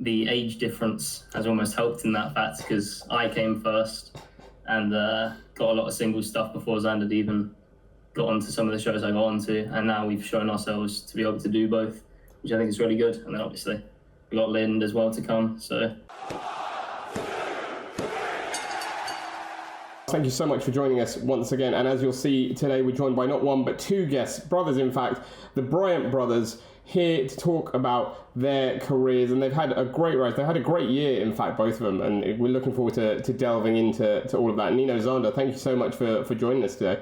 the age difference has almost helped in that fact because I came first and got a lot of single stuff before Zander even got onto some of the shows I got onto, and now we've shown ourselves to be able to do both, which I think is really good. And then obviously we got Lind as well to come, so. Thank you so much for joining us once again, and as you'll see today we're joined by not one but two guests, brothers in fact, the Bryant brothers, here to talk about their careers, and they've had a great rise. They've had a great year, in fact, both of them, and we're looking forward to delving into all of that. Nino, Zander, thank you so much for joining us today.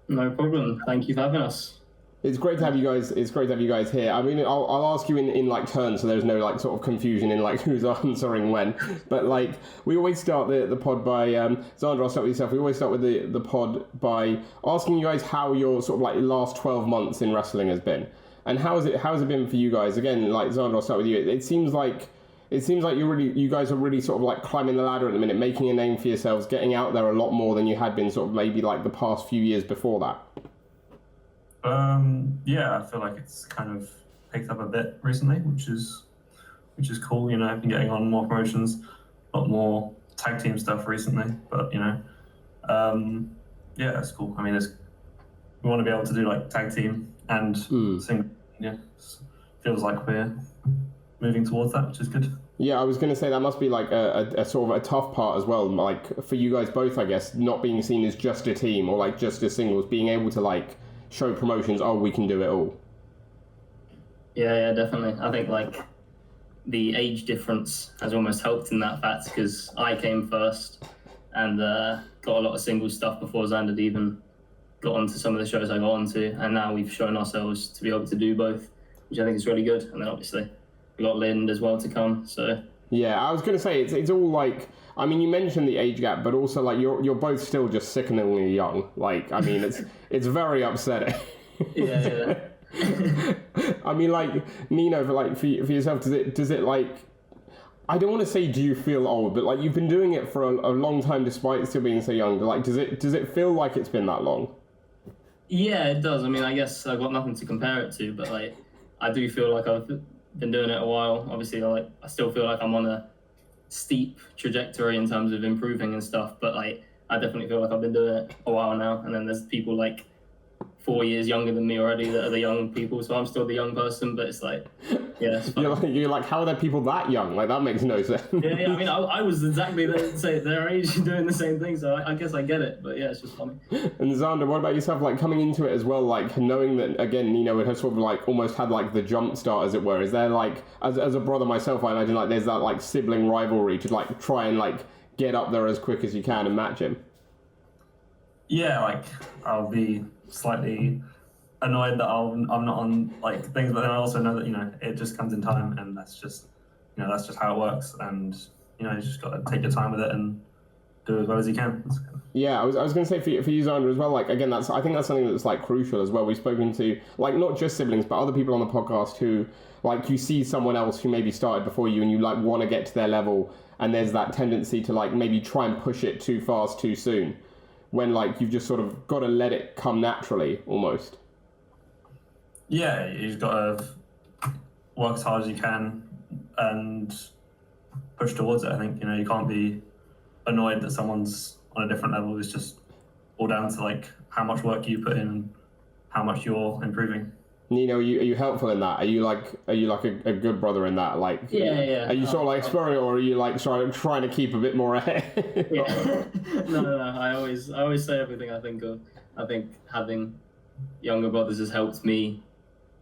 No problem. Thank you for having us. It's great to have you guys. It's great to have you guys here. I mean, I'll ask you in like turns, so there's no like sort of confusion in like who's answering when. But like we always start the pod by Zander. I'll start with yourself. We always start with the pod by asking you guys how your sort of like last 12 months in wrestling has been, and how has it been for you guys? Again, like Zander, I'll start with you. It seems like you guys are really sort of like climbing the ladder at the minute, making a name for yourselves, getting out there a lot more than you had been sort of maybe like the past few years before that. Yeah, I feel like it's kind of picked up a bit recently, which is cool. You know, I've been getting on more promotions, a lot more tag team stuff recently, but you know, yeah, it's cool. I mean, we want to be able to do like tag team and sing. Yeah, feels like we're moving towards that, which is good. Yeah, I was going to say that must be like a sort of a tough part as well, like for you guys both, I guess, not being seen as just a team or like just as singles, being able to like show promotions, oh, we can do it all. Yeah, definitely. I think like the age difference has almost helped in that fact because I came first and got a lot of single stuff before Zander even got onto some of the shows I got onto, and now we've shown ourselves to be able to do both, which I think is really good. And then obviously we got Lind as well to come, so. Yeah, I was going to say, it's all like, I mean, you mentioned the age gap, but also like you're both still just sickeningly young. Like, I mean, it's very upsetting. Yeah. I mean, like Nino, for yourself, does it like, I don't want to say do you feel old, but like you've been doing it for a long time despite still being so young. Like, does it feel like it's been that long? Yeah, it does. I mean, I guess I've got nothing to compare it to, but like I do feel like I've been doing it a while. Obviously, I still feel like I'm on a steep trajectory in terms of improving and stuff, but like I definitely feel like I've been doing it a while now, and then there's people like 4 years younger than me already that are the young people, so I'm still the young person, but it's like, yeah, it's fun. You're like, how are there people that young? Like, that makes no sense. Yeah, I mean, I was exactly their age doing the same thing, so I guess I get it, but yeah, it's just funny. And Zander, what about yourself, like, coming into it as well, like, knowing that, again, Nino would have sort of, like, almost had, like, the jump start, as it were. Is there, like, as a brother myself, I imagine, like, there's that, like, sibling rivalry to, like, try and, like, get up there as quick as you can and match him? Yeah, like, I'll be slightly annoyed that I'm not on like things, but then I also know that, you know, it just comes in time, and that's just how it works, and you know, you just got to take your time with it and do as well as you can. Yeah, I was going to say for you, Zander, as well, like, again, I think that's something that's like crucial as well. We've spoken to like not just siblings but other people on the podcast who, like, you see someone else who maybe started before you and you like want to get to their level, and there's that tendency to like maybe try and push it too fast too soon, when like you've just sort of got to let it come naturally almost. Yeah, you've got to work as hard as you can and push towards it. I think, you know, you can't be annoyed that someone's on a different level. It's just all down to like how much work you put in and how much you're improving. Nino, are you helpful in that? Are you like a good brother in that? Like, yeah. Are you sort of like exploring, or are you like trying to keep a bit more ahead? Yeah. No. I always say everything I think of. I think having younger brothers has helped me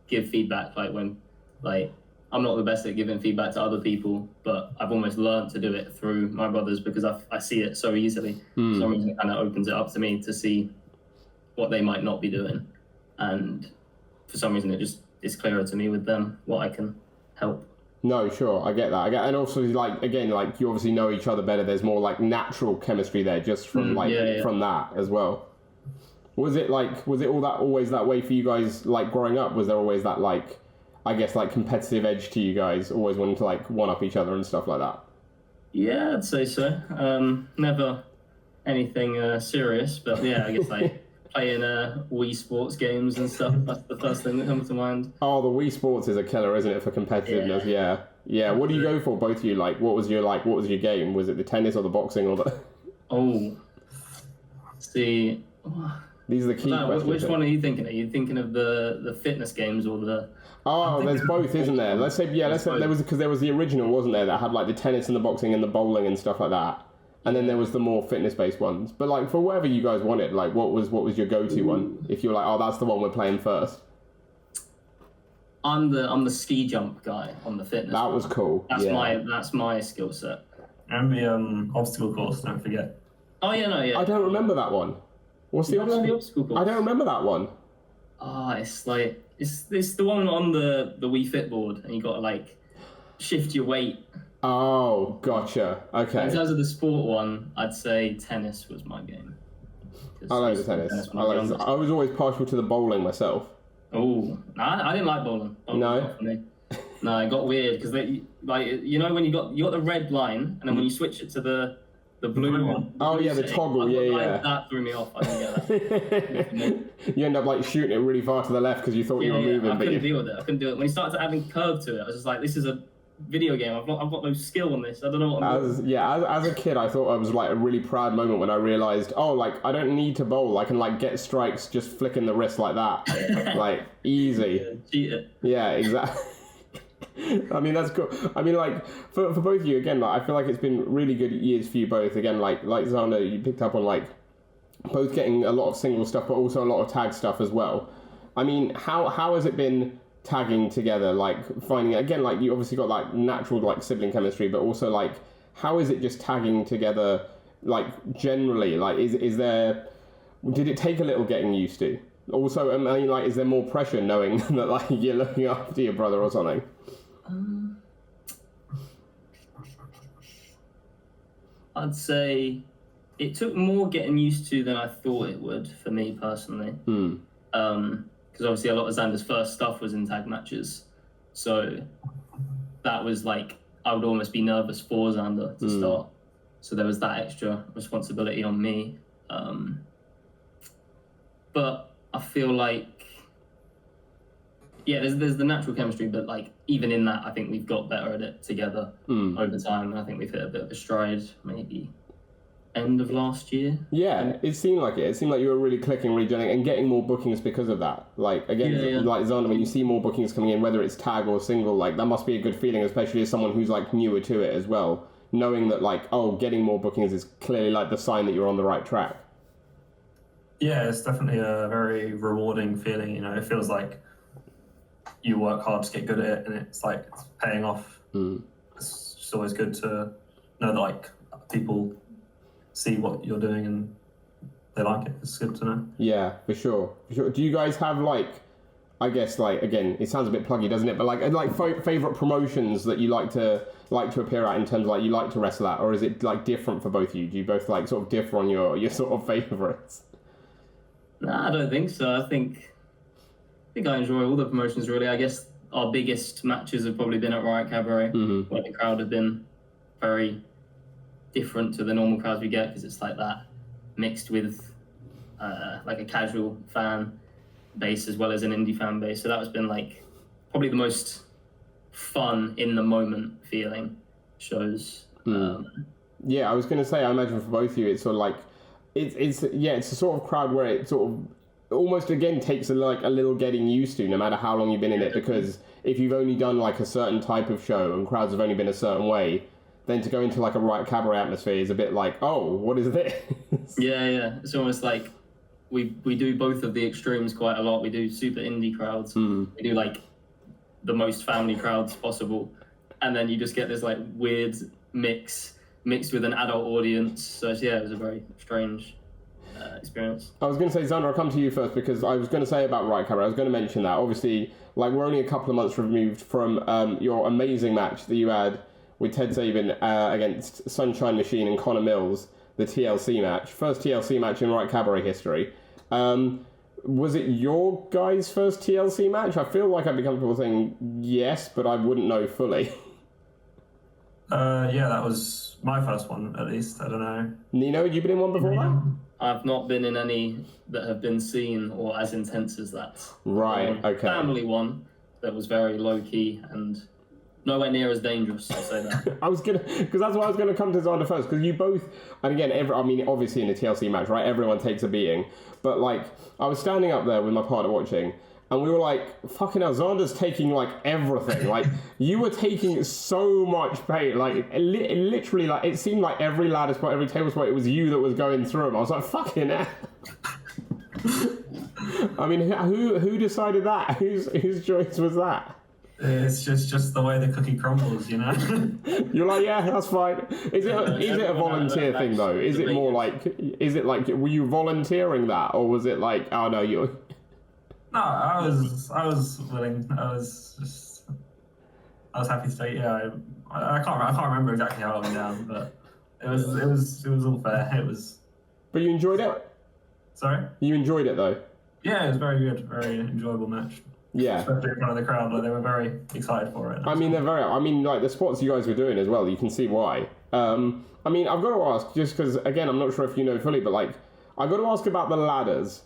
give feedback. Like when, like, I'm not the best at giving feedback to other people, but I've almost learned to do it through my brothers because I see it so easily. For some reason, it kind of opens it up to me to see what they might not be doing, and for some reason it just is clearer to me with them what I can help. No, sure, I get that. And also, like, again, like, you obviously know each other better. There's more like natural chemistry there just from from that as well. Was it always that way for you guys, like, growing up? Was there always that, like, I guess, like, competitive edge to you guys, always wanting to, like, one-up each other and stuff like that? Yeah, I'd say so. Never anything serious, but yeah, I guess, like, playing Wii Sports games and stuff. That's the first thing that comes to mind. Oh, the Wii Sports is a killer, isn't it, for competitiveness? Yeah, what do you go for, both of you? Like, what was your game? Was it the tennis or the boxing or the? Oh, see. These are the key questions. Which one are you thinking? Are you thinking of the fitness games or the? Oh, there's both, isn't there? Let's say there was, because there was the original, wasn't there, that had like the tennis and the boxing and the bowling and stuff like that, and then there was the more fitness-based ones. But like for whatever you guys wanted, like what was your go-to one? If you're like, oh, that's the one we're playing first. I'm the ski jump guy on the fitness. That was cool. That's my skill set. And the obstacle course, don't forget. Oh yeah, no, yeah. I don't remember that one. What's the obstacle course? I don't remember that one. It's like it's the one on the Wii Fit board, and you got to like shift your weight. Oh, gotcha. Okay. In terms of the sport one, I'd say tennis was my game. I like the tennis. I was always partial to the bowling myself. Oh, I didn't like bowling. No. No, it got weird because when you got the red line, and then when you switch it to the blue one. Oh yeah, the toggle. Yeah. That threw me off. I didn't get that. You end up like shooting it really far to the left because you thought you were moving. I couldn't deal with it. When you started adding curve to it, I was just like, this is a video game. I've got no skill on this. I don't know what I'm doing. As a kid, I thought it was like a really proud moment when I realised, oh, like I don't need to bowl. I can like get strikes just flicking the wrist like that, like easy. Yeah, cheat it. Yeah, exactly. I mean, that's cool. I mean, like for both of you again, like I feel like it's been really good years for you both. Again, like Zander, you picked up on like both getting a lot of single stuff, but also a lot of tag stuff as well. I mean, how has it been tagging together? Like finding again, like you obviously got like natural like sibling chemistry, but also like how is it just tagging together? Like generally, like is there? Did it take a little getting used to? Also, I mean, like, is there more pressure knowing that like you're looking after your brother or something? I'd say it took more getting used to than I thought it would for me personally. Because obviously a lot of Xander's first stuff was in tag matches, so that was like I would almost be nervous for Zander to start. So there was that extra responsibility on me. But I feel like there's the natural chemistry, but like even in that, I think we've got better at it together over time. I think we've hit a bit of a stride, maybe end of last year. Yeah, it seemed like it. It seemed like you were really clicking, really gelling, and getting more bookings because of that. Like again, like Zander, when you see more bookings coming in, whether it's tag or single, like that must be a good feeling, especially as someone who's like newer to it as well. Knowing that like, oh, getting more bookings is clearly like the sign that you're on the right track. Yeah, it's definitely a very rewarding feeling. You know, it feels like you work hard to get good at it, and it's like it's paying off. It's just always good to know that like people see what you're doing and they like it. It's good to know. Yeah, for sure. Do you guys have like, I guess like again, it sounds a bit pluggy, doesn't it? But like favorite promotions that you like to appear at in terms of like you like to wrestle at, or is it like different for both of you? Do you both like sort of differ on your sort of favorites? No, I don't think so. I think I enjoy all the promotions really. I guess our biggest matches have probably been at Riot Cabaret, where the crowd have been very different to the normal crowds we get, because it's like that mixed with like a casual fan base as well as an indie fan base. So that has been like probably the most fun in the moment feeling shows. Yeah, I was going to say, I imagine for both of you, it's sort of like it's a sort of crowd where it sort of almost again takes a little getting used to, no matter how long you've been in it, because if you've only done like a certain type of show and crowds have only been a certain way, then to go into like a Riot Cabaret atmosphere is a bit like, oh, what is this? Yeah. It's almost like we do both of the extremes quite a lot. We do super indie crowds. We do like the most family crowds possible, and then you just get this like weird mixed with an adult audience. So it was a very strange experience. I was going to say, Zander, I'll come to you first, because I was going to say about Riot Cabaret, I was going to mention that obviously like we're only a couple of months removed from your amazing match that you had with Ted Sabin against Sunshine Machine and Connor Mills, the TLC match, first TLC match in Riot Cabaret history. Was it your guys' first TLC match? I feel like I'd be comfortable saying yes, but I wouldn't know fully. Yeah, that was my first one, at least. I don't know. Nino, had you been in one before that? I've not been in any that have been seen or as intense as that. Right, okay. Family one that was very low-key and nowhere near as dangerous. I'll say that. because that's what I was gonna come to Zander first. Because you both, and again, obviously in a TLC match, right? Everyone takes a beating, but like I was standing up there with my partner watching. And we were like, fucking hell, Zander's taking, like, everything. Like, you were taking so much pain. Like, literally, like, it seemed like every ladder spot, every table spot, it was you that was going through them. I was like, fucking hell. I mean, who decided that? Whose choice was that? It's just the way the cookie crumbles, you know? You're like, yeah, that's fine. Is it a volunteer thing, though? Is it more like, were you volunteering that? Or was it like, oh, no, you're... No, I was willing. I was happy to say, yeah. I can't remember exactly how it went down, but it was all fair. It was. But you enjoyed it? Sorry? You enjoyed it though? Yeah, it was very good, very enjoyable match. Yeah. Especially in front of the crowd, like they were very excited for it. I mean, like the spots you guys were doing as well. You can see why. I mean, I've got to ask, just because again, I'm not sure if you know fully, but like, I've got to ask about the ladders.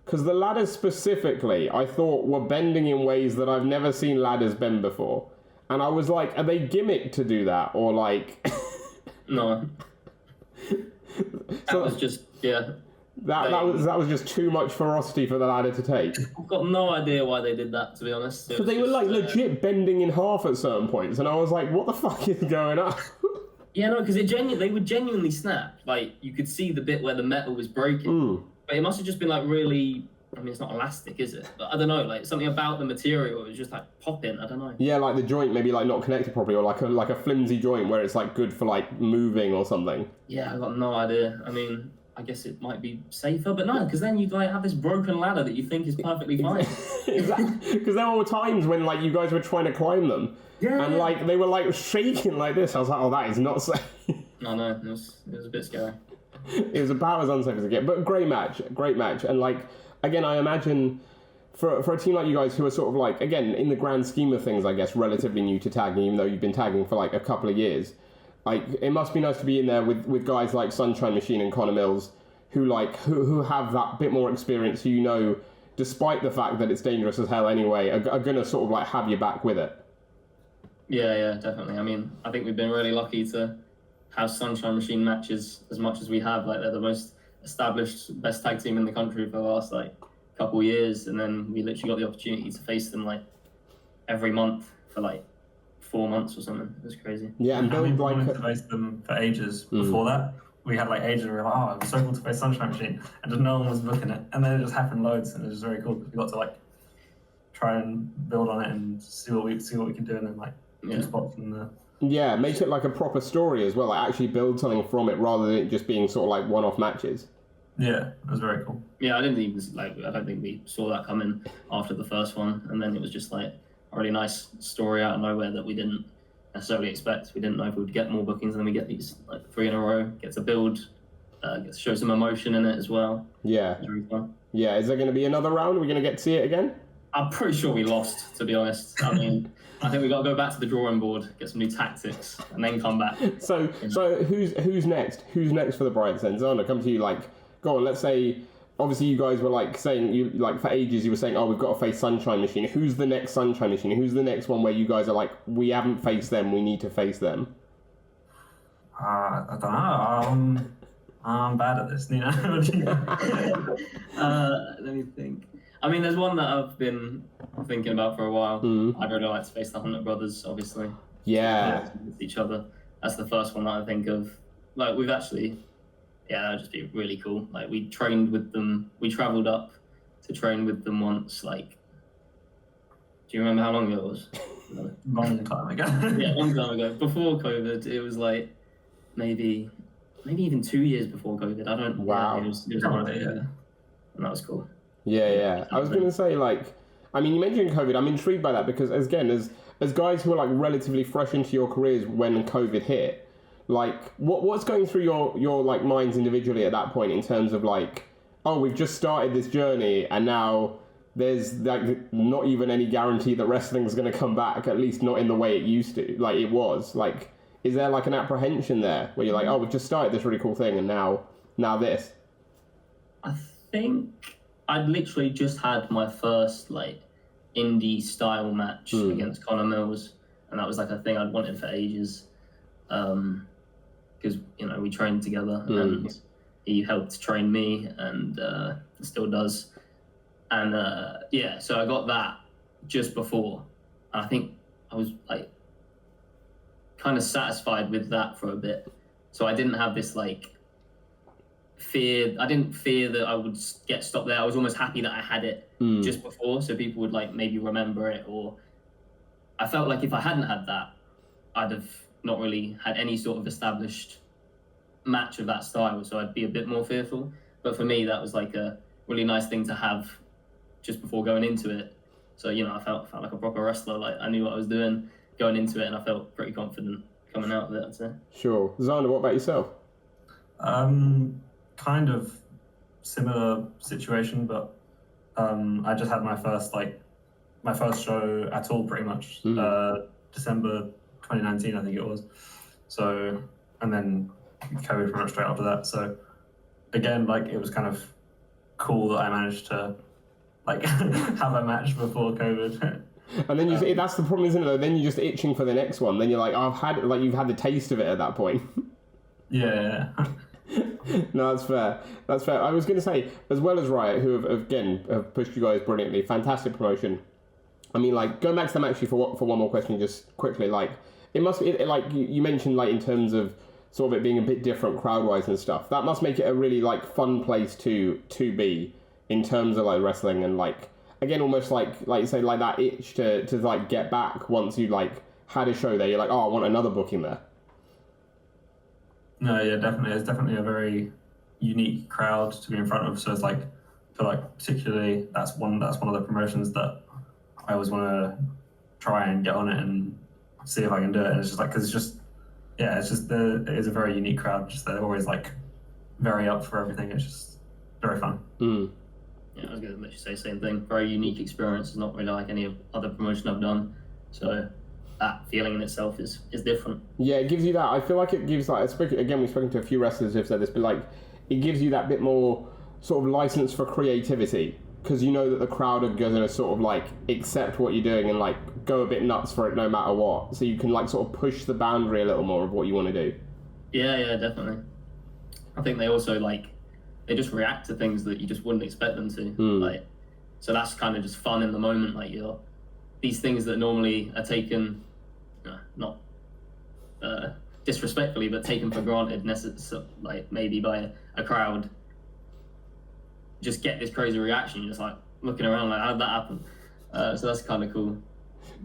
Because the ladders specifically, I thought, were bending in ways that I've never seen ladders bend before. And I was like, are they gimmicked to do that? Or like... No. That was just, yeah. That was just too much ferocity for the ladder to take. I've got no idea why they did that, to be honest. So they were like legit bending in half at certain points. And I was like, what the fuck is going on? Yeah, no, because they would genuinely snap. Like, you could see the bit where the metal was breaking. But it must have just been like really, I mean, it's not elastic, is it? But I don't know, like something about the material, it was just like popping, I don't know. Yeah, like the joint maybe like not connected properly, or like a flimsy joint where it's like good for like moving or something. Yeah, I got no idea. I mean, I guess it might be safer, but no, because then you'd like have this broken ladder that you think is perfectly fine. Exactly, because there were times when like you guys were trying to climb them, and like they were like shaking like this. I was like, oh, that is not safe. No, it was a bit scary. It was about as unsafe as it gets, but great match, and like again, I imagine for a team like you guys who are sort of like again in the grand scheme of things, I guess relatively new to tagging, even though you've been tagging for like a couple of years, like it must be nice to be in there with guys like Sunshine Machine and Connor Mills, who have that bit more experience, who you know, despite the fact that it's dangerous as hell anyway, are gonna sort of like have you back with it. Yeah, definitely. I mean, I think we've been really lucky to have Sunshine Machine matches as much as we have. Like they're the most established, best tag team in the country for the last like couple of years, and then we literally got the opportunity to face them like every month for like 4 months or something. It was crazy. Yeah, and we've wanted to face them for ages before that. We had like ages where we were like, oh, it was so cool to face Sunshine Machine, and just no one was booking it, and then it just happened loads, and it was very cool because we got to like try and build on it and see what we can do, and then like do spots in the. Yeah, make it like a proper story as well. Like actually build something from it rather than it just being sort of like one-off matches. Yeah, it was very cool. Yeah, I don't think we saw that coming after the first one, and then it was just like a really nice story out of nowhere that we didn't necessarily expect. We didn't know if we would get more bookings, and then we get these like 3 in a row. Get to build, get to show some emotion in it as well. Yeah. It's really fun. Yeah, is there going to be another round? Are we going to get to see it again? I'm pretty sure we lost, to be honest. I mean, I think we got to go back to the drawing board, get some new tactics, and then come back. So who's next? Who's next for the Bryant then? Zander, come to you. Like, go on. Let's say, obviously, you guys were like saying you like for ages. You were saying, oh, we've got to face Sunshine Machine. Who's the next Sunshine Machine? Who's the next one where you guys are like, we haven't faced them. We need to face them. I don't know. I'm bad at this, Nino. Let me think. I mean, there's one that I've been thinking about for a while. I'd really like to face the Hunt Brothers, obviously. Yeah. With each other. That's the first one that I think of. Like, we've actually, that would just be really cool. Like, we trained with them. We travelled up to train with them once. Like, do you remember how long ago it was? Long time ago. Yeah, long time ago. Before COVID, it was like maybe even 2 years before COVID. I don't know. Wow. It was and that was cool. Yeah. I was going to say, like, I mean, you mentioned COVID. I'm intrigued by that because, again, as guys who are, like, relatively fresh into your careers when COVID hit, like, what's going through your like, minds individually at that point in terms of, like, oh, we've just started this journey and now there's, like, not even any guarantee that wrestling's going to come back, at least not in the way it used to, like it was. Like, is there, like, an apprehension there where you're like, oh, we've just started this really cool thing and now this? I think I'd literally just had my first like indie style match against Connor Mills, and that was like a thing I'd wanted for ages, because we trained together, and he helped train me, and still does. And so I got that just before, and I think I was like kind of satisfied with that for a bit. So I didn't have this like fear. I didn't fear that I would get stopped there. I was almost happy that I had it just before, so people would like maybe remember it. Or I felt like if I hadn't had that, I'd have not really had any sort of established match of that style, so I'd be a bit more fearful. But for me, that was like a really nice thing to have just before going into it. So I felt like a proper wrestler. Like I knew what I was doing going into it, and I felt pretty confident coming out of it, I'd say. Sure. Zander, what about yourself? Kind of similar situation, but I just had my first show at all, pretty much. December 2019, I think it was. So, and then COVID pretty much straight after that. So, again, like it was kind of cool that I managed to like have a match before COVID. And then that's the problem, isn't it? Though? Then you're just itching for the next one. Then you're like, you've had the taste of it at that point. Yeah. No, that's fair. That's fair. I was going to say, as well as Riot, who have pushed you guys brilliantly, fantastic promotion. I mean, like going back to them actually for one more question, just quickly, like it must be like you mentioned, like in terms of sort of it being a bit different crowd-wise and stuff. That must make it a really like fun place to be in terms of like wrestling and like. Again, almost like you say, like that itch to like get back once you like had a show there. You're like, oh, I want another booking there. No, yeah, definitely. It's definitely a very unique crowd to be in front of. So it's like, I feel like particularly that's one of the promotions that I always want to try and get on it and see if I can do it. And it's just like, because it is a very unique crowd. Just they're always like very up for everything. It's just very fun. Yeah, I was going to literally say the same thing. Very unique experience. It's not really like any other promotion I've done. So that feeling in itself is different. Yeah, it gives you that. I feel like it gives again, we've spoken to a few wrestlers who've said this, but like it gives you that bit more sort of license for creativity because you know that the crowd are going to sort of like accept what you're doing and like go a bit nuts for it no matter what. So you can like sort of push the boundary a little more of what you want to do. Yeah, definitely. I think they also they just react to things that you just wouldn't expect them to. Like, so that's kind of just fun in the moment. Like these things that normally are taken, not disrespectfully, but taken for granted, like maybe by a crowd, just get this crazy reaction. You're just like looking around like, how did that happen? So that's kind of cool.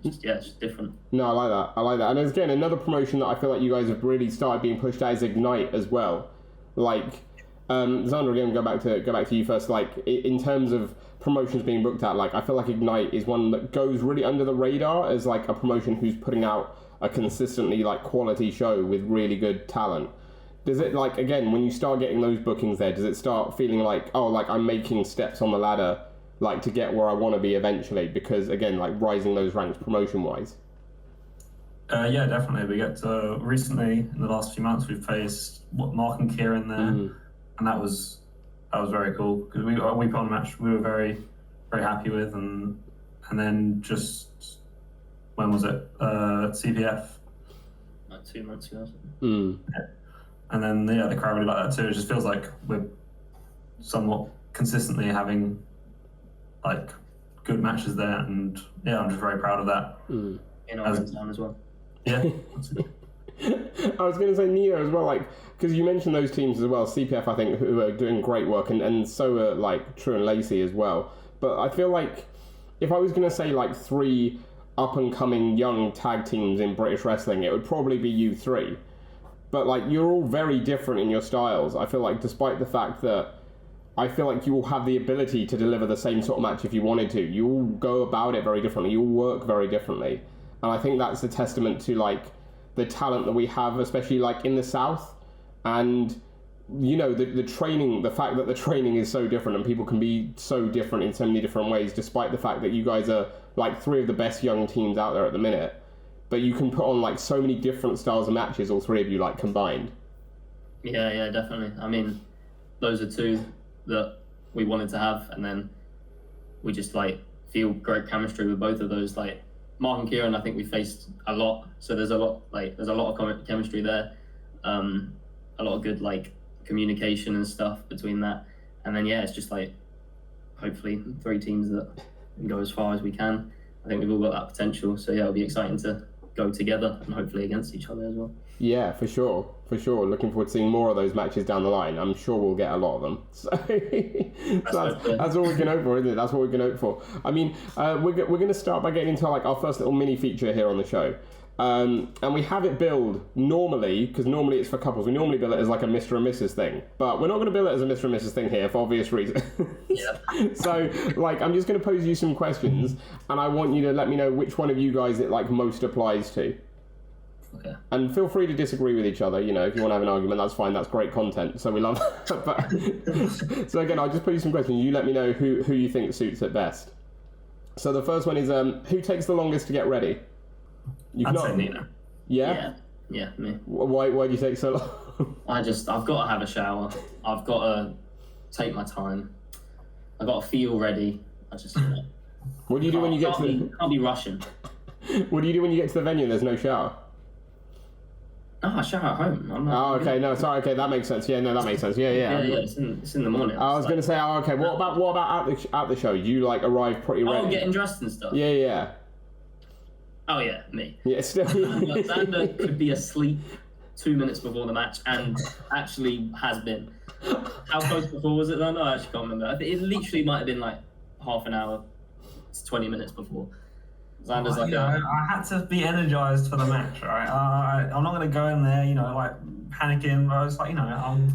It's just different. No, I like that. And again, another promotion that I feel like you guys have really started being pushed at is Ignite as well. Like, Zander, again, go back to you first. Like, in terms of promotions being booked at, like, I feel like Ignite is one that goes really under the radar as like a promotion who's putting out a consistently like quality show with really good talent. Does it, like, again, when you start getting those bookings there, does it start feeling like, oh, like I'm making steps on the ladder, like to get where I want to be eventually? Because again, like rising those ranks promotion wise. Yeah, definitely. We get recently in the last few months we've faced Mark and Kieran there. And that was very cool because we put on a match we were very, very happy with, and then just when was it? CPF. Like 2 months ago. Yeah. And then the crowd really like that too. It just feels like we're somewhat consistently having like good matches there, and yeah, I'm just very proud of that. In our town as well. Yeah. I was going to say Nino as well, like, because you mentioned those teams as well, CPF, I think, who are doing great work, and so are, like, True and Lacey as well. But I feel like if I was going to say, like, 3 up-and-coming young tag teams in British wrestling, it would probably be you 3. But, like, you're all very different in your styles. I feel like, despite the fact that I feel like you all have the ability to deliver the same sort of match if you wanted to. You all go about it very differently. You all work very differently. And I think that's a testament to, like, the talent that we have, especially like in the South, and the training, the fact that the training is so different and people can be so different in so many different ways, despite the fact that you guys are like 3 of the best young teams out there at the minute, but you can put on like so many different styles of matches, all 3 of you like combined. Yeah, definitely. I mean, those are 2 that we wanted to have, and then we just like feel great chemistry with both of those. Like Mark and Kieran, I think we faced a lot, so there's a lot of chemistry there, a lot of good like communication and stuff between that, and then it's just like hopefully 3 teams that can go as far as we can. I think we've all got that potential, so it'll be exciting to go together and hopefully against each other as well. Yeah, for sure. Looking forward to seeing more of those matches down the line. I'm sure we'll get a lot of them. So, that's all we can hope for, isn't it? That's what we can hope for. I mean, we're going to start by getting into like our first little mini feature here on the show. And we have it billed normally, because normally it's for couples. We normally bill it as like a Mr. and Mrs. thing. But we're not going to bill it as a Mr. and Mrs. thing here for obvious reasons. Yeah. So, like, I'm just going to pose you some questions, and I want you to let me know which one of you guys it like most applies to. Okay. And feel free to disagree with each other. You know, if you want to have an argument, that's fine. That's great content. So we love that. But, so again, I'll just pose you some questions. You let me know who you think suits it best. So the first one is, who takes the longest to get ready? I'd say Nino. Yeah? Yeah, me. Why do you take so long? I've got to have a shower. I've got to take my time. I've got to feel ready. What do you do when you get to Can't be rushing. What do you do when you get to the venue and there's no shower? No, I shower at home. Okay, no, sorry, okay, that makes sense. Yeah, no, that makes sense. Yeah. Yeah, it's in the morning. I was going to say, okay, what about at the show? You like arrive pretty ready? Oh, getting dressed and stuff. Yeah. Oh yeah, me. Yeah, still. Xander could be asleep 2 minutes before the match, and actually has been. How close before was it then? I actually can't remember. I think it literally might have been like half an hour to 20 minutes before. Xander's I had to be energized for the match, right? I'm not going to go in there, like panicking. I was like, I'm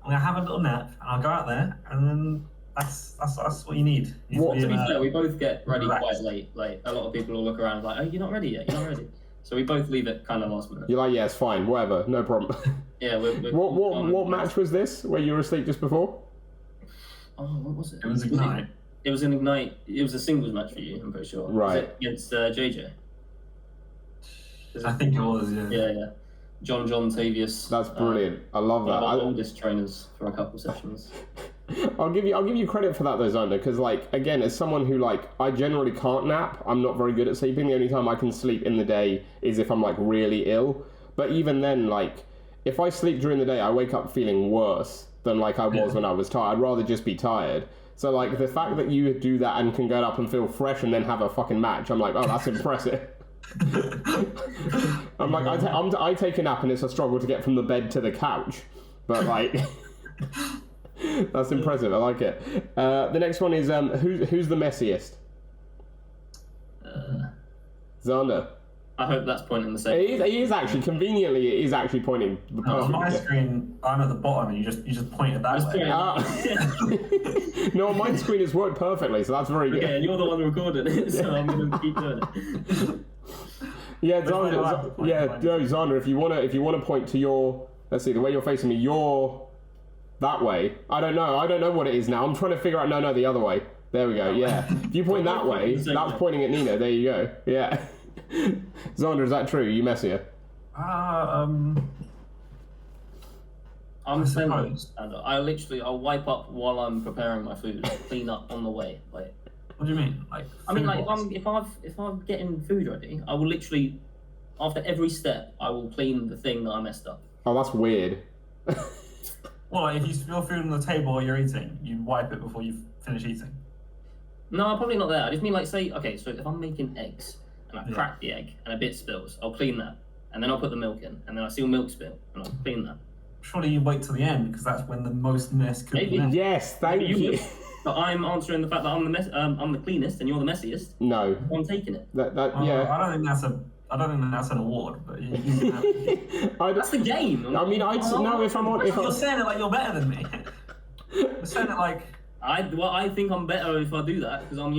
going to have a little nap, and I'll go out there, and then that's what you need. To be fair, we both get ready quite late. Like a lot of people will look around and like, oh, you're not ready yet. You're not ready. So we both leave it kind of last minute. You're like, yeah, it's fine, whatever, no problem. Yeah. What match was this? Where you were asleep just before? Oh, what was it? It was Ignite. It was an Ignite. It was a singles match for you, I'm pretty sure. Right. Was it against JJ? I think it was, yeah. Yeah. John Tavius. That's brilliant. I love that. One of our oldest trainers for a couple sessions. I'll give you credit for that though, Zander, because like again, as someone who like I generally can't nap, I'm not very good at sleeping. The only time I can sleep in the day is if I'm like really ill. But even then, like if I sleep during the day, I wake up feeling worse than like I was when I was tired. I'd rather just be tired. So like the fact that you do that and can get up and feel fresh and then have a fucking match, I'm like, oh, that's impressive. I'm like, I take a nap and it's a struggle to get from the bed to the couch, but like. That's impressive. I like it. The next one is who's the messiest? Zander. I hope that's pointing the same. He is actually conveniently. It is actually pointing the perfect. On my screen, I'm at the bottom, and you just point it that way. No, on my screen it's worked perfectly, so that's very good. Okay, and you're the one recording it, so I'm going to keep doing it. Yeah, Zander. If you wanna point to your, let's see, the way you're facing me, you're that way. I don't know what it is now. I'm trying to figure out. No, the other way. There we go. Yeah. If you point that way, that's pointing at Nino. There you go. Yeah. Zander, is that true? You messier? I'm similar. I'll wipe up while I'm preparing my food. Clean up on the way. Like. What do you mean? Like. I mean, like if I'm getting food ready, I will literally, after every step, I will clean the thing that I messed up. Oh, that's weird. Well, like if you spill food on the table while you're eating, you wipe it before you finish eating. No, I'm probably not there. I just mean like say, okay, so if I'm making eggs and I crack the egg and a bit spills, I'll clean that, and then I'll put the milk in, and then I see a milk spill and I'll clean that. Surely you wait till the end because that's when the most mess could be. Yes, thank you. But I'm answering the fact that I'm the cleanest and you're the messiest. No, I'm taking it. Yeah. I don't think that's an award, but you can have it. That's the game. I mean, You're saying it like you're better than me. You're saying it like. I think I'm better if I do that because I'm,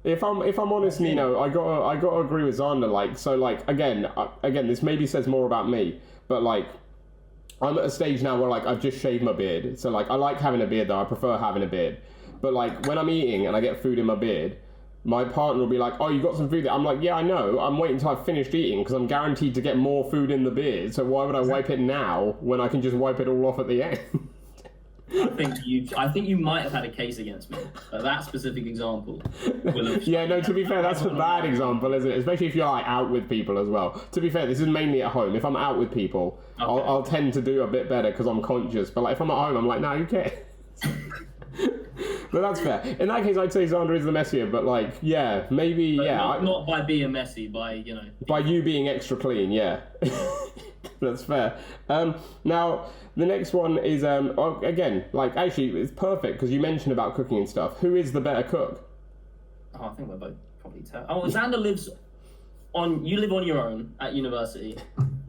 If I'm honest, Nino, I gotta agree with Zander. Like, so, like, again, this maybe says more about me, but like, I'm at a stage now where like I've just shaved my beard. So like, I like having a beard though. I prefer having a beard. But like, when I'm eating and I get food in my beard, my partner will be like, oh, you got some food there? I'm like, yeah, I know. I'm waiting until I've finished eating because I'm guaranteed to get more food in the beard. So why would I wipe it now when I can just wipe it all off at the end? I think you might have had a case against me, but that specific example will have. Yeah, no, to be fair, that's a bad example, isn't it? Especially if you're like out with people as well. To be fair, this is mainly at home. If I'm out with people, Okay. I'll tend to do a bit better because I'm conscious. But like if I'm at home, I'm like, no, you can't. But that's fair. In that case, I'd say Zander is the messier. But like, yeah, maybe, But yeah. Not by being messy, by By you being extra clean, yeah. That's fair. Now, the next one is, again, like, actually, it's perfect because you mentioned about cooking and stuff. Who is the better cook? Oh, I think we're both probably terrible. Oh, Xander you live on your own at university.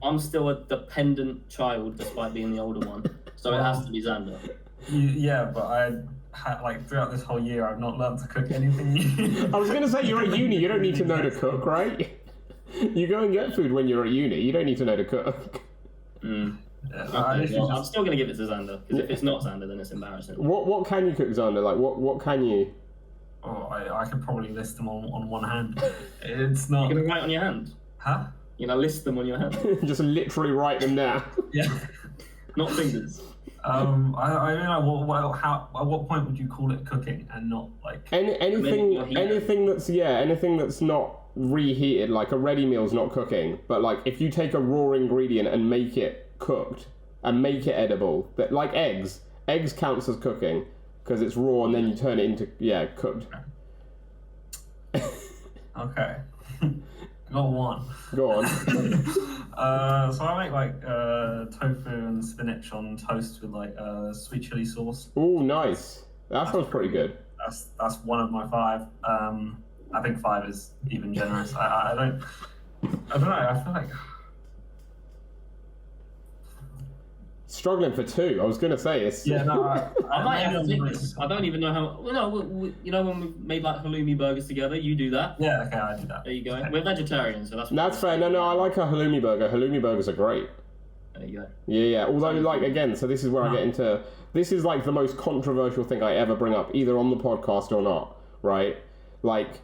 I'm still a dependent child despite being the older one. So it has to be Xander. Yeah, but throughout this whole year, I've not learned to cook anything new. I was going to say, you're at uni, you don't need to know to cook, right? You go and get food when you're at uni, you don't need to know to cook. Mm. I'm still going to give it to Xander, because if it's not Xander, then it's embarrassing. What can you cook, Xander? Like, what can you? Oh, I could probably list them on one hand. It's not... You're going to write on your hand? Huh? You're going to list them on your hand? Just literally write them down. Yeah. Not fingers. I don't know, at what point would you call it cooking and not like... Anything that's not reheated, like a ready meal's not cooking, but like if you take a raw ingredient and make it cooked and make it edible, that like eggs counts as cooking because it's raw and then you turn it into cooked. Okay. Got one. Go on. So I make like tofu and spinach on toast with like sweet chili sauce. Ooh, nice. That sounds pretty good. That's one of my 5. I think 5 is even generous. I don't know. I feel like struggling for 2. I was gonna say it's. Yeah, no. I might have to think this. I don't even know how. Well, no, when we made like halloumi burgers together, you do that. Yeah, okay, I do that. There you go. We're vegetarians, so that's fair. No, I like a halloumi burger. Halloumi burgers are great. There you go. Yeah. Although, like, again, so this is where I get into. This is like the most controversial thing I ever bring up, either on the podcast or not. Right? Like,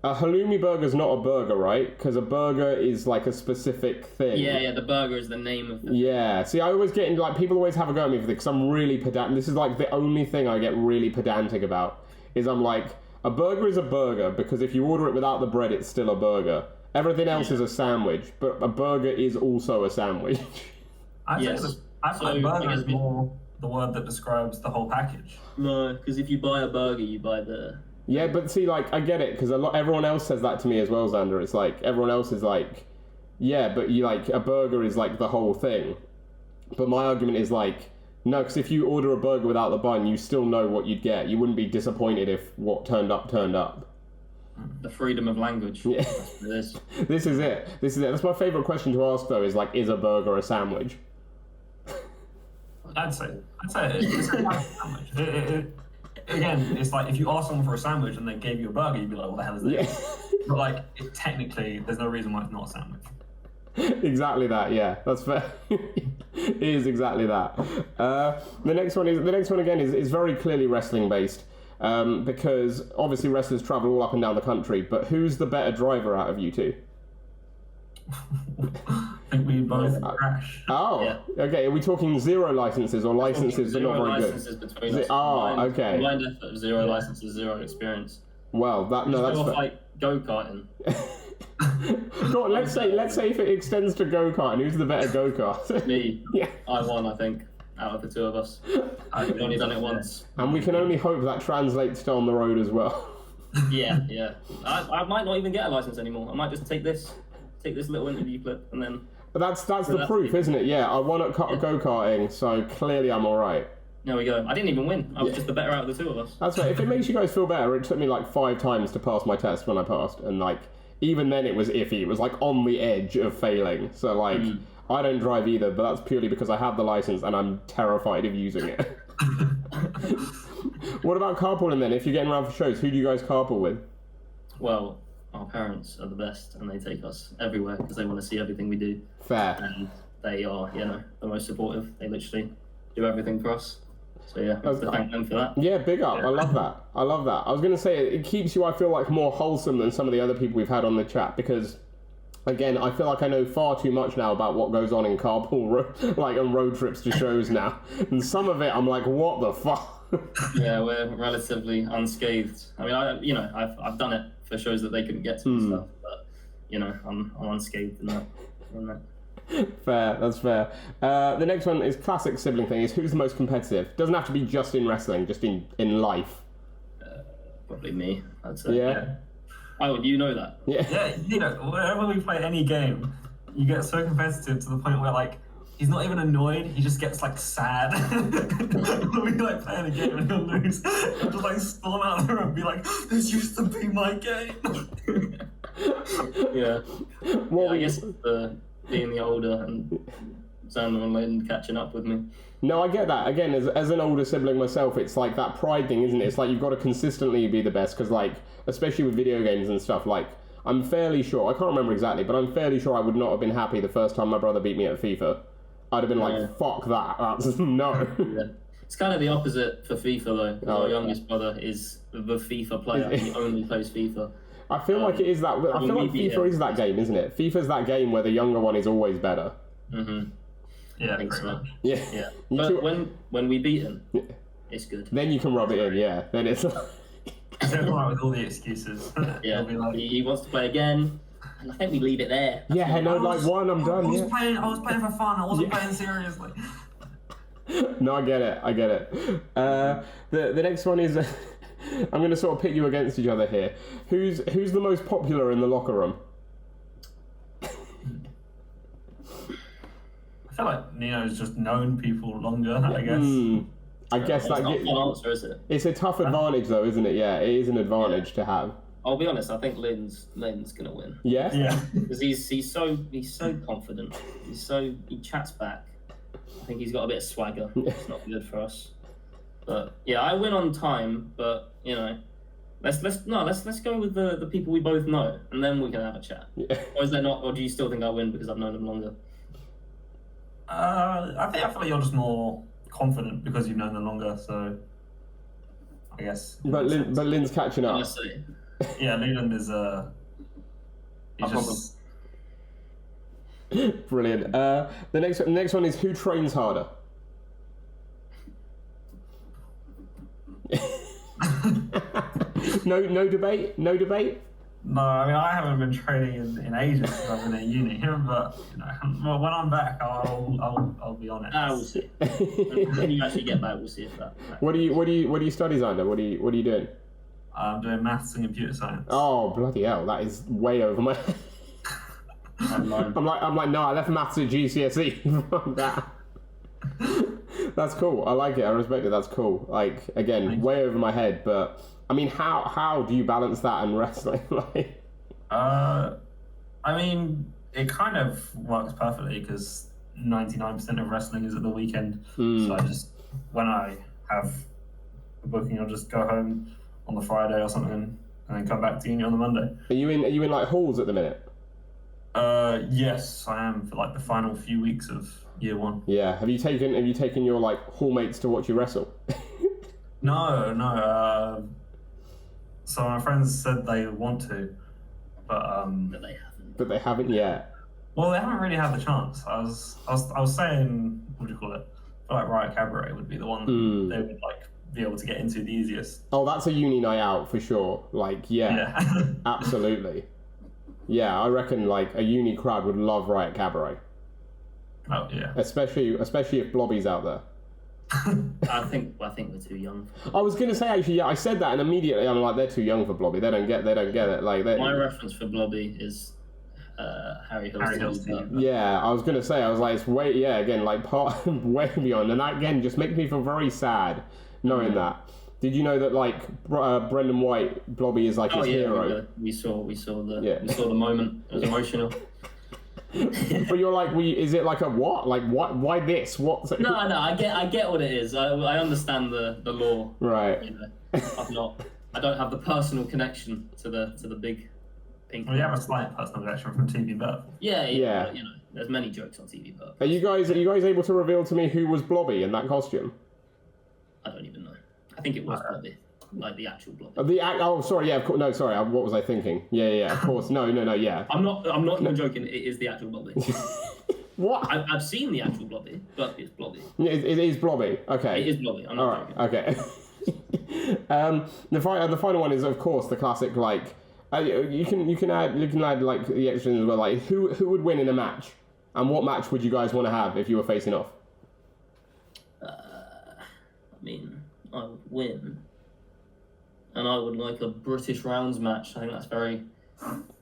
a halloumi burger's not a burger, right? Because a burger is like a specific thing. Yeah. The burger is the name of the. Yeah. See, I always get into like people always have a go at me for this because I'm really pedantic. This is like the only thing I get really pedantic about. Is I'm like, a burger is a burger because if you order it without the bread, it's still a burger. Everything else is a sandwich, but a burger is also a sandwich. I feel like burger is more the word that describes the whole package. No, because if you buy a burger, you buy the. Yeah, but see, like, I get it, because everyone else says that to me as well, Xander. It's like, everyone else is like, yeah, but you, like, a burger is, like, the whole thing. But my argument is, like, no, because if you order a burger without the bun, you still know what you'd get. You wouldn't be disappointed if what turned up, turned up. The freedom of language. Yeah. This is it. That's my favourite question to ask, though, is, like, is a burger a sandwich? I'd say it's a sandwich. Again, it's like if you ask someone for a sandwich and they gave you a burger, you'd be like, what the hell is this? Yeah. But like, technically, there's no reason why it's not a sandwich. Exactly that, yeah. That's fair. It is exactly that. The next one again is very clearly wrestling based. Because obviously wrestlers travel all up and down the country, but who's the better driver out of you two? I think we both crash. Oh, yeah. Okay. Are we talking 0 licenses or licenses that are not very licenses good? Between us. Okay. Combined effort of 0 licenses, 0 experience. Well, that's fair. Like go-karting. Go on, let's say if it extends to go-karting, who's the better go-kart? Me. Yeah. I won, I think, out of the 2 of us. I've only done it once. And we can only hope that translates to on the road as well. Yeah. I might not even get a license anymore. I might just take this little interview clip and then. But that's the proof, isn't it? Yeah, I won at go-karting, so clearly I'm all right. There we go. I didn't even win. I was just the better out of the 2 of us. That's right. If it makes you guys feel better, it took me like 5 times to pass my test when I passed, and like even then it was iffy. It was like on the edge of failing. So like I don't drive either, but that's purely because I have the license and I'm terrified of using it. What about carpooling then? If you're getting around for shows, who do you guys carpool with? Well, our parents are the best, and they take us everywhere because they want to see everything we do. Fair. And they are, the most supportive. They literally do everything for us. So yeah, I have to thank them for that. Yeah, big up. I love that. I was going to say, it keeps you, I feel like, more wholesome than some of the other people we've had on the chat, because Again, I feel like I know far too much now about what goes on in carpool, like on road trips to shows now. And some of it, I'm like, what the fuck? Yeah, we're relatively unscathed. I mean, I've done it for shows that they couldn't get to and stuff, but I'm unscathed in that. Fair, that's fair. The next one is classic sibling thing. Is who's the most competitive? Doesn't have to be just in wrestling, just in life. Probably me, I'd say. Yeah. Oh, you know that? Yeah, whenever we play any game, you get so competitive to the point where, like, he's not even annoyed, he just gets, like, sad. When we, like, playing a game and he'll lose, he'll just, like, storm out of the room and be like, this used to be my game. Yeah. Well, I guess being the older and Zander and Lynn catching up with me. No, I get that. Again, as an older sibling myself, it's like that pride thing, isn't it? It's like you've got to consistently be the best, because, like, especially with video games and stuff, like, I'm fairly sure, I can't remember exactly, but I'm fairly sure I would not have been happy the first time my brother beat me at FIFA. I'd have been like, fuck that, that's no. Yeah. It's kind of the opposite for FIFA, though. Our youngest brother is the FIFA player, he only plays FIFA. I feel like it is that, I feel like FIFA is that game, isn't it? FIFA's that game where the younger one is always better. Mm-hmm. Yeah, I think so. Yeah. But when we beat him, it's good. Then you can rub it in, yeah. Then it's Except right with all the excuses. Yeah, he wants to play again, and I think we leave it there. Yeah, no, like one, I'm done. I was playing for fun. I wasn't playing seriously. No, I get it. The next one is, I'm going to sort of pit you against each other here. Who's the most popular in the locker room? I feel like Nino's just known people longer, I guess. I guess that not a fun answer, is it? It's a tough advantage, though, isn't it? Yeah, it is an advantage to have. I'll be honest. I think Lynn's gonna win. Yeah. Yeah. Because he's so confident. He chats back. I think he's got a bit of swagger. It's not good for us. But yeah, I win on time. But let's go with the people we both know, and then we can have a chat. Yeah. Or is there not? Or do you still think I win because I've known them longer? I feel like you're just more confident because you've known them longer, so I guess. But Lynn's catching up. Honestly. Yeah, Leland is Brilliant. The next one is who trains harder? No debate. No, I mean I haven't been training in ages since I've been at uni, but well, when I'm back, I'll be on it. We'll see. When you actually get back, we'll see if that. What do you study, Zander? What are you doing? I'm doing maths and computer science. Oh bloody hell! That is way over my. I'm like no, I left maths at GCSE. Fuck that. That's cool. I like it. I respect it. That's cool. Like again, way over my head, but. I mean, how do you balance that and wrestling? Like, I mean, it kind of works perfectly because 99% of wrestling is at the weekend. So I just, when I have a booking, I'll just go home on the Friday or something, and then come back to uni on the Monday. Are you in like halls at the minute? Yes, I am for like the final few weeks of year one. Yeah. Have you taken your like hallmates to watch you wrestle? No. So my friends said they want to, but they haven't. But they haven't yet. Well, they haven't really had the chance. I was saying, what do you call it? I feel like Riot Cabaret would be the one they would like be able to get into the easiest. Oh, that's a uni night out for sure. Like, yeah. Absolutely. Yeah, I reckon like a uni crowd would love Riot Cabaret. Oh yeah. Especially if Blobby's out there. I think we're too young. I was gonna say actually, yeah, I said that, and immediately I'm like, they're too young for Blobby. They don't get it. Like, my reference for Blobby is Harry Hill's team. Yeah, I was gonna say, I was like, it's way, again, like way beyond, and that again just makes me feel very sad knowing that. Did you know that like Brendan White, Blobby is like his hero? We saw the moment. It was emotional. But you're like, is it like a what? Like what? Why this? What? No, I get what it is. I understand the lore. Right. I don't have the personal connection to the big pink. Well, you have a slight personal connection from TV Burp. Yeah. But, there's many jokes on TV Burp. Are you guys able to reveal to me who was Blobby in that costume? I don't even know. I think it was Blobby. like the actual blobby. Oh, sorry, yeah, of course. No, sorry, what was I thinking? Yeah, of course. No, yeah. I'm not even joking. It is the actual blobby. What? I've seen the actual blobby, but it's blobby. It is blobby. Okay. It is blobby. I'm not joking. Okay. The final one is, of course, the classic. Like, you can add like the extras as well. Like, who would win in a match, and what match would you guys want to have if you were facing off? I mean, I would win, and I would like a British rounds match. I think that's very,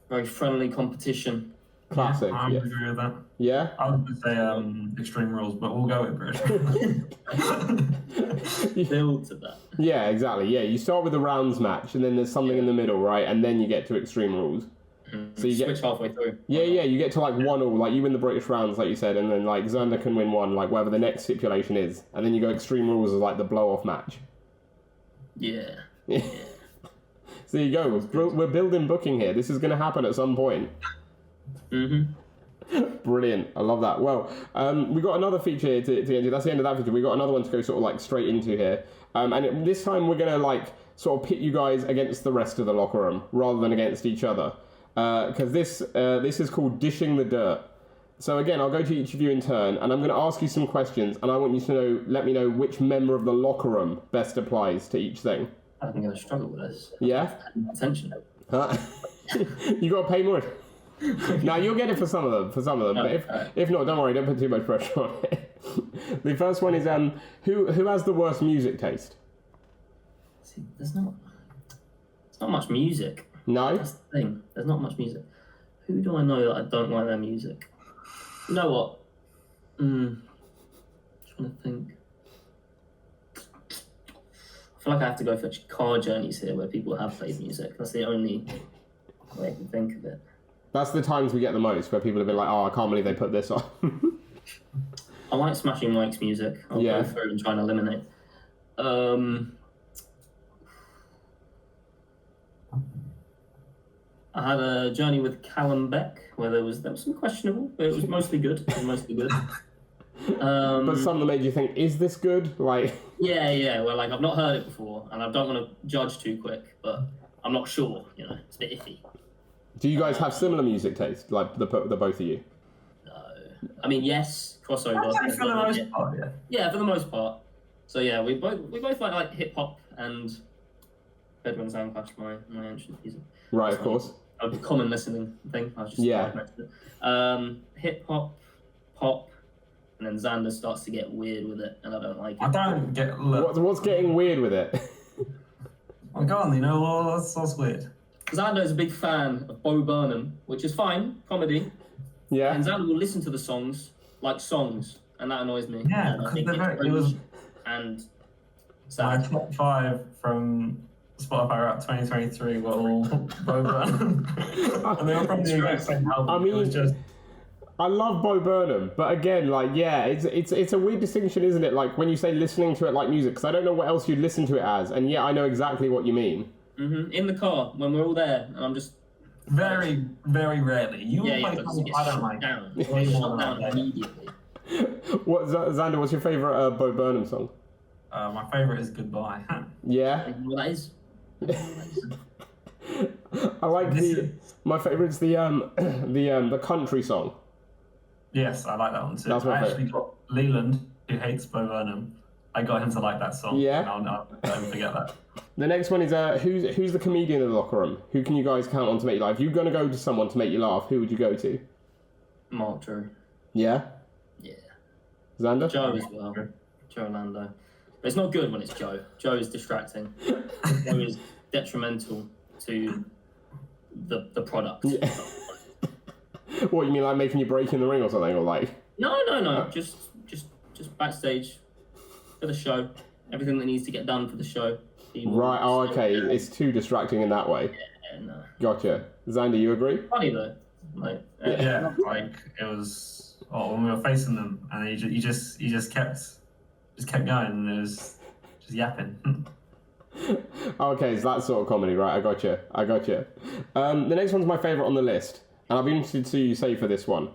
very friendly competition. Classic. I would agree with that. Yeah. I was going to say Extreme Rules, but we'll go with British. Build to that. Yeah, exactly. Yeah, you start with the rounds match, and then there's something in the middle, right? And then you get to Extreme Rules. So you switch halfway through. Yeah, you get to like 1-1, like you win the British rounds, like you said, and then like Zander can win one, like whatever the next stipulation is, and then you go Extreme Rules as like the blow-off match. Yeah. So there you go. We're building booking here. This is going to happen at some point. Brilliant. I love that. Well, we got another feature here to get into. That's the end of that feature. We got another one to go sort of like straight into here. And this time we're going to like sort of pit you guys against the rest of the locker room rather than against each other. Because this is called Dishing the Dirt. So again, I'll go to each of you in turn, and I'm going to ask you some questions, and I want you to let me know which member of the locker room best applies to each thing. I think I'm going to struggle with this. Yeah? Attention. You got to pay more. No, you'll get it for some of them. But if not, don't worry. Don't put too much pressure on it. The first one is who has the worst music taste? See, there's not much music. No. That's the thing. There's not much music. Who do I know that I don't like their music? You know what? Trying to think. I feel like I have to go for car journeys here where people have played music. That's the only way I can think of it. That's the times we get the most, where people have been like, oh, I can't believe they put this on. I like Smashing Mike's music. I'll go through and try and eliminate. I had a journey with Callum Beck where there was some questionable, but it was mostly good. But some that made you think, is this good? Like. Yeah. Well, like I've not heard it before, and I don't want to judge too quick, but I'm not sure. You know, it's a bit iffy. Do you guys have similar music taste, like the both of you? No. I mean, yes, crossover. For the most part, yeah. Yeah, for the most part. So yeah, we both like hip hop and Bedouin Sound Clash, my ancient music. Right, of course. A common listening thing. I was just hip hop, pop, and then Zander starts to get weird with it, and I don't like it. I don't get. What's getting weird with it? Oh, go on, that's weird. Zander is a big fan of Bo Burnham, which is fine, comedy. Yeah. And Zander will listen to the songs like songs, and that annoys me. Yeah, because it was. And my top 5 from Spotify Rap 2023 were all Bo Burnham. And they were from the exact same album. I mean, it was just. I love Bo Burnham, but again, like, yeah, it's a weird distinction, isn't it? Like when you say listening to it like music, because I don't know what else you'd listen to it as, and yeah, I know exactly what you mean. In the car when we're all there, and I'm just very, very rarely. You will play songs I don't like. Down immediately. What, Zander? What's your favorite Bo Burnham song? My favorite is Goodbye. Yeah. Well, that is. I like my favorite's the country song. Yes, I like that one too. That's my I actually got Leland, who hates Bo Burnham. I got him to like that song. Yeah. I'll don't forget that. The next one is who's the comedian in the locker room? Who can you guys count on to make you laugh? If you're gonna go to someone to make you laugh, who would you go to? Mark Drew. Yeah. Yeah. Zander? Joe as well. Joe Lando. But it's not good when it's Joe. Joe is distracting. Joe is detrimental to the product. Yeah. What, you mean like making you break in the ring or something, or like? No. Just backstage for the show. Everything that needs to get done for the show. Right. Oh, okay. It's too distracting in that way. Yeah, no. Gotcha. Zander, you agree? Funny though. Like, yeah, like it was. Oh, when we were facing them, and he just kept going, and it was just yapping. Okay, so that sort of comedy, right? I gotcha. The next one's my favourite on the list, and I'll be interested to see you say for this one,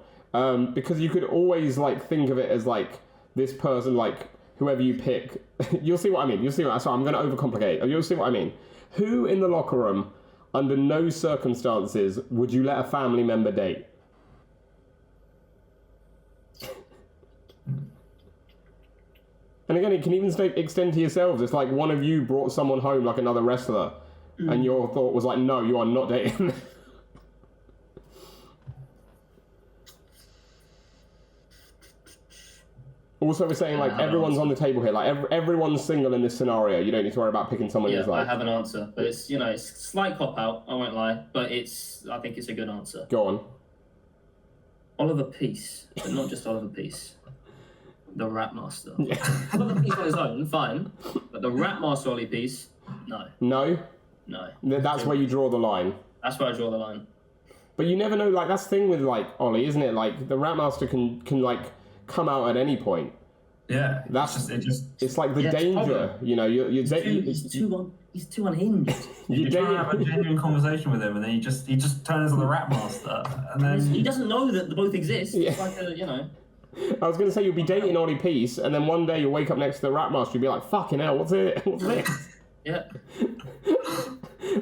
because you could always like think of it as like this person like whoever you pick, you'll see what I mean. Sorry, I'm going to overcomplicate. You'll see what I mean. Who in the locker room, under no circumstances, would you let a family member date? And again, it can even extend to yourselves. It's like one of you brought someone home, like another wrestler, and your thought was like, no, you are not dating. Also, we're saying like everyone's on the table here. Like everyone's single in this scenario. You don't need to worry about picking someone who's like. I have an answer, but it's it's slight cop out. I won't lie, but I think it's a good answer. Go on. Oliver Peace, but not just Oliver Peace. The Rap Master. Oliver Peace on his own, fine, but the Rap Master Ollie Peace, no. No. No. That's where you draw the line. That's where I draw the line. But you never know. Like that's the thing with like Ollie, isn't it? Like the Rap Master can like come out at any point. Yeah, it's like the danger, He's too unhinged. You try to have a genuine conversation with him, and then he just turns on the Rap Master, and then he doesn't know that both exist. Yeah. It's like I was going to say you'll be dating Ollie Peace, and then one day you'll wake up next to the Rap Master, you'll be like, "Fucking hell, what's it? What's this?" Yeah.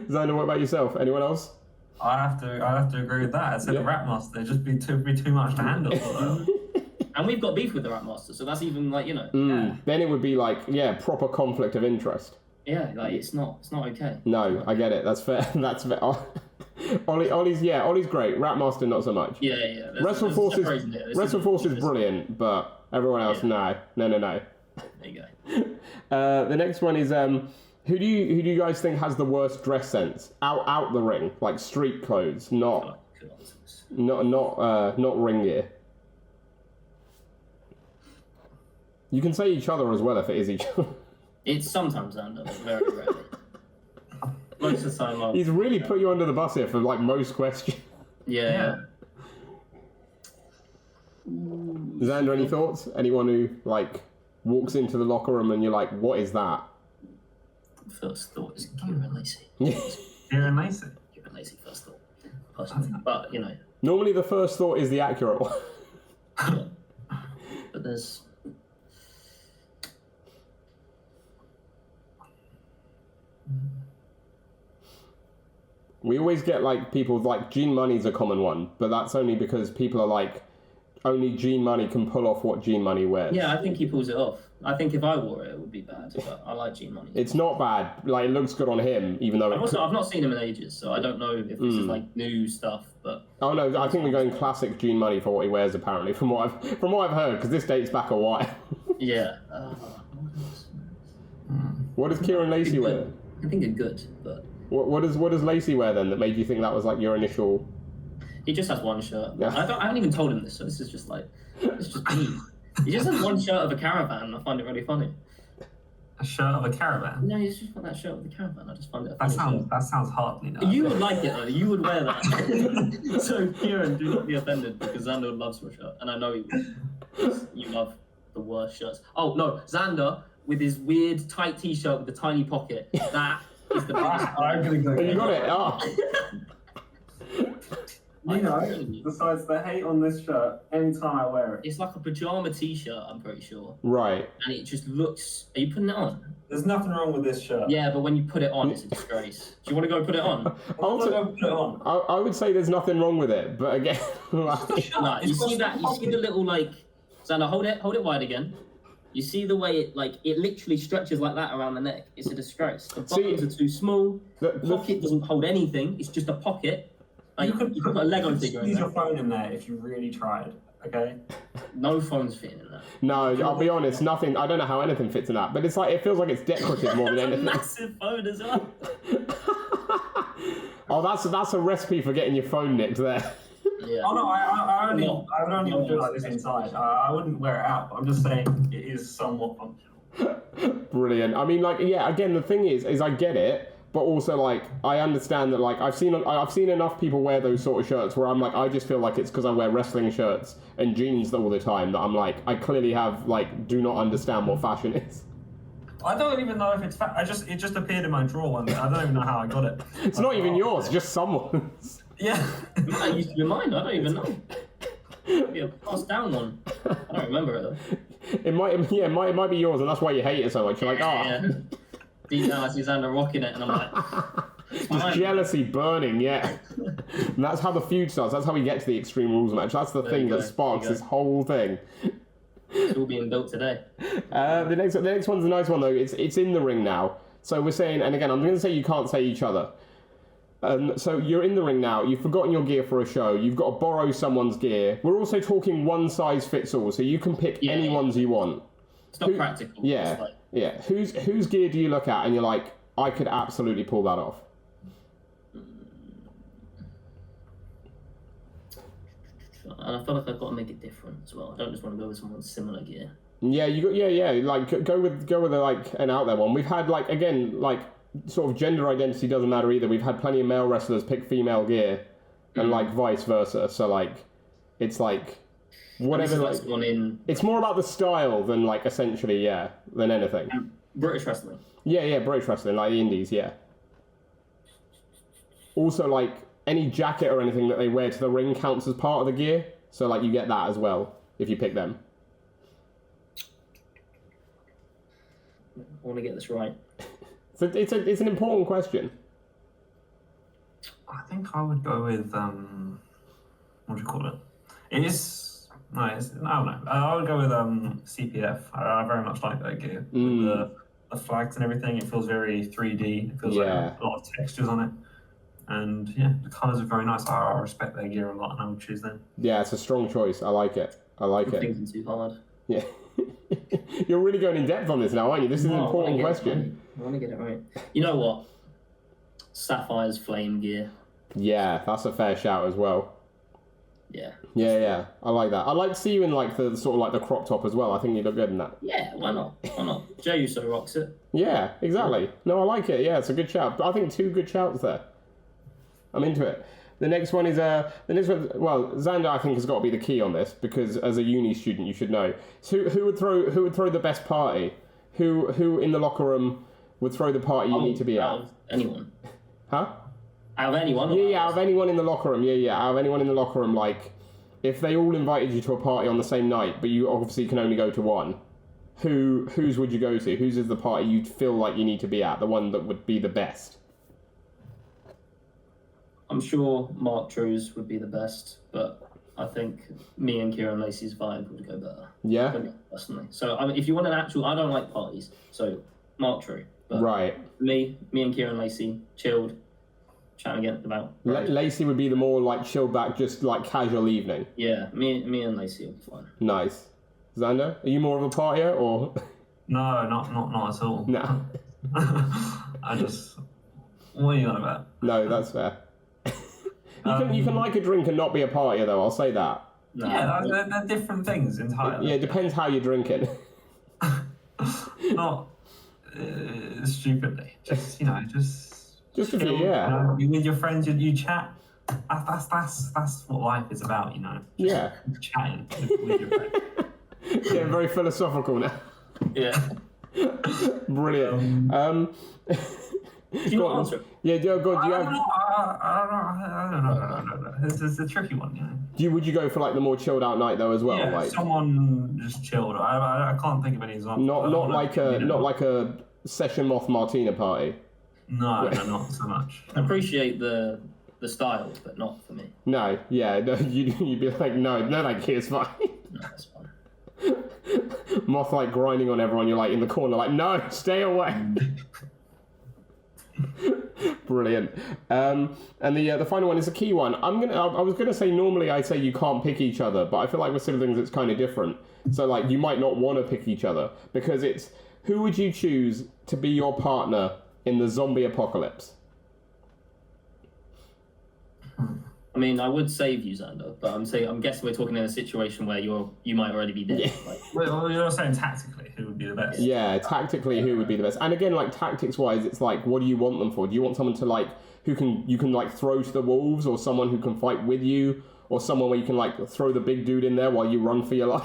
Zander, what about yourself? Anyone else? I have to agree with that. I'd say the Rap Master just be too much to handle. And we've got beef with the Rap Master, so that's even like Then it would be like proper conflict of interest. Yeah, like it's not okay. No, I get it. That's fair. That's fair. Ollie's great. Rap Master not so much. Yeah. Wrestle Force is brilliant, but everyone else no. There you go. The next one is who do you guys think has the worst dress sense out the ring, like street clothes, not ring gear. You can say each other as well if it is each other. It's sometimes Zander, but very rarely. Most of the time, he's really put you under the bus here for like most questions. Yeah. Zander, any thoughts? Anyone who like walks into the locker room and you're like, what is that? First thought is Kieran Lacey. Kieran Lacey. Kieran Lacey, first thought. Personally, but Normally the first thought is the accurate one. Yeah. But there's. We always get like people like Gene Money's a common one, but that's only because people are like, only Gene Money can pull off what Gene Money wears. Yeah, I think he pulls it off. I think if I wore it, it would be bad, but I like Gene Money. It's not bad. Like it looks good on him, even though I've not seen him in ages, so I don't know if this is like new stuff. But oh no, I think we're going classic Gene Money for what he wears. Apparently, from what I've heard, because this dates back a while. Yeah. What does Kieran Lacey wear? I think it's good, but what does Lacey wear then that made you think that was like your initial? He just has one shirt. Yeah. I haven't even told him this, so this is just like it's just me. He just has one shirt of a caravan, and I find it really funny. A shirt of a caravan? No, he's just got that shirt of the caravan. I just find it. That sounds hardly nice. You would like it though. You would wear that. So Kieran, do not be offended because Zander loves your shirt, and I know he would. You love the worst shirts. Oh no, Zander with his weird tight T-shirt with the tiny pocket. That is the biggest. I'm gonna go. You got it. Oh. Besides the hate on this shirt, anytime I wear it. It's like a pajama T-shirt, I'm pretty sure. Right. And it just looks. Are you putting it on? There's nothing wrong with this shirt. Yeah, but when you put it on, it's a disgrace. Do you want to go put it on? I would say there's nothing wrong with it, but again, like... Nah, you see that? You see the little like. Zander, hold it wide again. You see the way it literally stretches like that around the neck. It's a disgrace. The buttons are too small. The pocket doesn't hold anything. It's just a pocket. Like, you could put a Lego figure in there. Use your phone in there if you really tried, okay? No phone's fitting in there. No, I'll be honest, nothing. I don't know how anything fits in that, but it's like it feels like it's decorative more than anything. Massive phone as well. Oh, that's a recipe for getting your phone nicked there. Yeah. Oh no, I would only do it like this inside. I wouldn't wear it out. But I'm just saying it is somewhat functional. Brilliant. I mean, like, yeah. Again, the thing is I get it. But also, like, I understand that, like, I've seen enough people wear those sort of shirts where I'm like, I just feel like it's because I wear wrestling shirts and jeans all the time that I'm like, I clearly have, like, do not understand what fashion is. I don't even know if it's it just appeared in my drawer one day. I don't even know how I got it. It's not even yours, just someone's. Yeah. That used to be mine, I don't even know. Maybe a passed down one. I don't remember it though. It might be yours, and that's why you hate it so much. You're like, Yeah. Deep down, I see Zander rocking it, and I'm like, just jealousy burning, yeah. And that's how the feud starts. That's how we get to the Extreme Rules match. That's the thing that sparks this whole thing. It's all being built today. The next one's a nice one though. It's in the ring now. So we're saying, and again, I'm going to say you can't say each other. So you're in the ring now. You've forgotten your gear for a show. You've got to borrow someone's gear. We're also talking one size fits all, so you can pick any ones you want. It's not practical. Yeah, yeah. Whose gear do you look at and you're like, I could absolutely pull that off? And I feel like I've got to make it different as well. I don't just want to go with someone's similar gear. Yeah, like go with like an out there one. We've had like again like sort of gender identity doesn't matter either. We've had plenty of male wrestlers pick female gear, and like vice versa. So like, it's like whatever. Like, it's more about the style than like essentially than anything. British wrestling. Yeah, British wrestling like the Indies. Yeah. Also like any jacket or anything that they wear to the ring counts as part of the gear. So like you get that as well if you pick them. I want to get this right. So it's an important question. I think I would go with what do you call it? I don't know. I would go with CPF. I very much like that gear. With the flags and everything, it feels very 3D. It feels like a lot of textures on it. And yeah, the colours are very nice. I respect their gear a lot, and I would choose them. Yeah, it's a strong choice. I like it. I'm thinking too hard. Yeah. You're really going in depth on this now, aren't you? This is an important question. I want to get it right. You know what? Sapphire's flame gear. Yeah, that's a fair shout as well. Yeah. Yeah. I like that. I like to see you in like the sort of like the crop top as well. I think you look good in that. Yeah, why not? Jey Uso rocks it. Yeah, exactly. No, I like it. Yeah, it's a good shout. I think 2 good shouts there. I'm into it. The next one is well, Zander I think has got to be the key on this because as a uni student you should know. So who would throw the best party? Who in the locker room would throw the party you need to be at? Out of anyone. Huh? Out of anyone? Yeah, out of anyone in the locker room. Yeah, out of anyone in the locker room. Like, if they all invited you to a party on the same night, but you obviously can only go to one, whose would you go to? Whose is the party you'd feel like you need to be at? The one that would be the best? I'm sure Mark True's would be the best, but I think me and Kieran Lacey's vibe would go better. Yeah? For me, personally. So, I mean, if you want an actual... I don't like parties, so Mark True. But right. Me and Kieran Lacey, chilled, chatting again about... Lacey would be the more, like, chilled back, just, like, casual evening. Yeah, me and Lacey will be fine. Nice. Zander, are you more of a partier, or...? No, not at all. No. I just... What are you on about? No, that's fair. You can like a drink and not be a partier, though, I'll say that. No. Yeah, they're different things entirely. Yeah, it depends how you drink it. Not stupidly. Just, Just a few, chill, yeah. You with your friends, you chat. That's what life is about, Yeah. Chatting with your friends. Yeah, very philosophical now. Yeah. Brilliant. Do you not answer? Yeah, go on. Do you have? I don't know. It's a tricky one, Would you go for like the more chilled out night though as well? Yeah, like someone just chilled. I can't think of any examples. Not like a Session Moth Martina party. No, not so much. I appreciate the style, but not for me. No, yeah, no, you'd be like, no, thank you, it's fine. No, that's fine. Moth like grinding on everyone. You're like in the corner, like, no, stay away. Brilliant. And the final one is a key one. I was gonna say normally I say you can't pick each other, but I feel like with siblings it's kind of different. So like you might not want to pick each other because it's who would you choose to be your partner in the zombie apocalypse? I mean, I would save you, Zander, but I'm guessing we're talking in a situation where you might already be dead. Yeah. Like, Well, you're saying tactically who would be the best? Yeah, tactically, who would be the best? And again, like tactics-wise, it's like, what do you want them for? Do you want someone to like you can like throw to the wolves, or someone who can fight with you, or someone where you can like throw the big dude in there while you run for your life?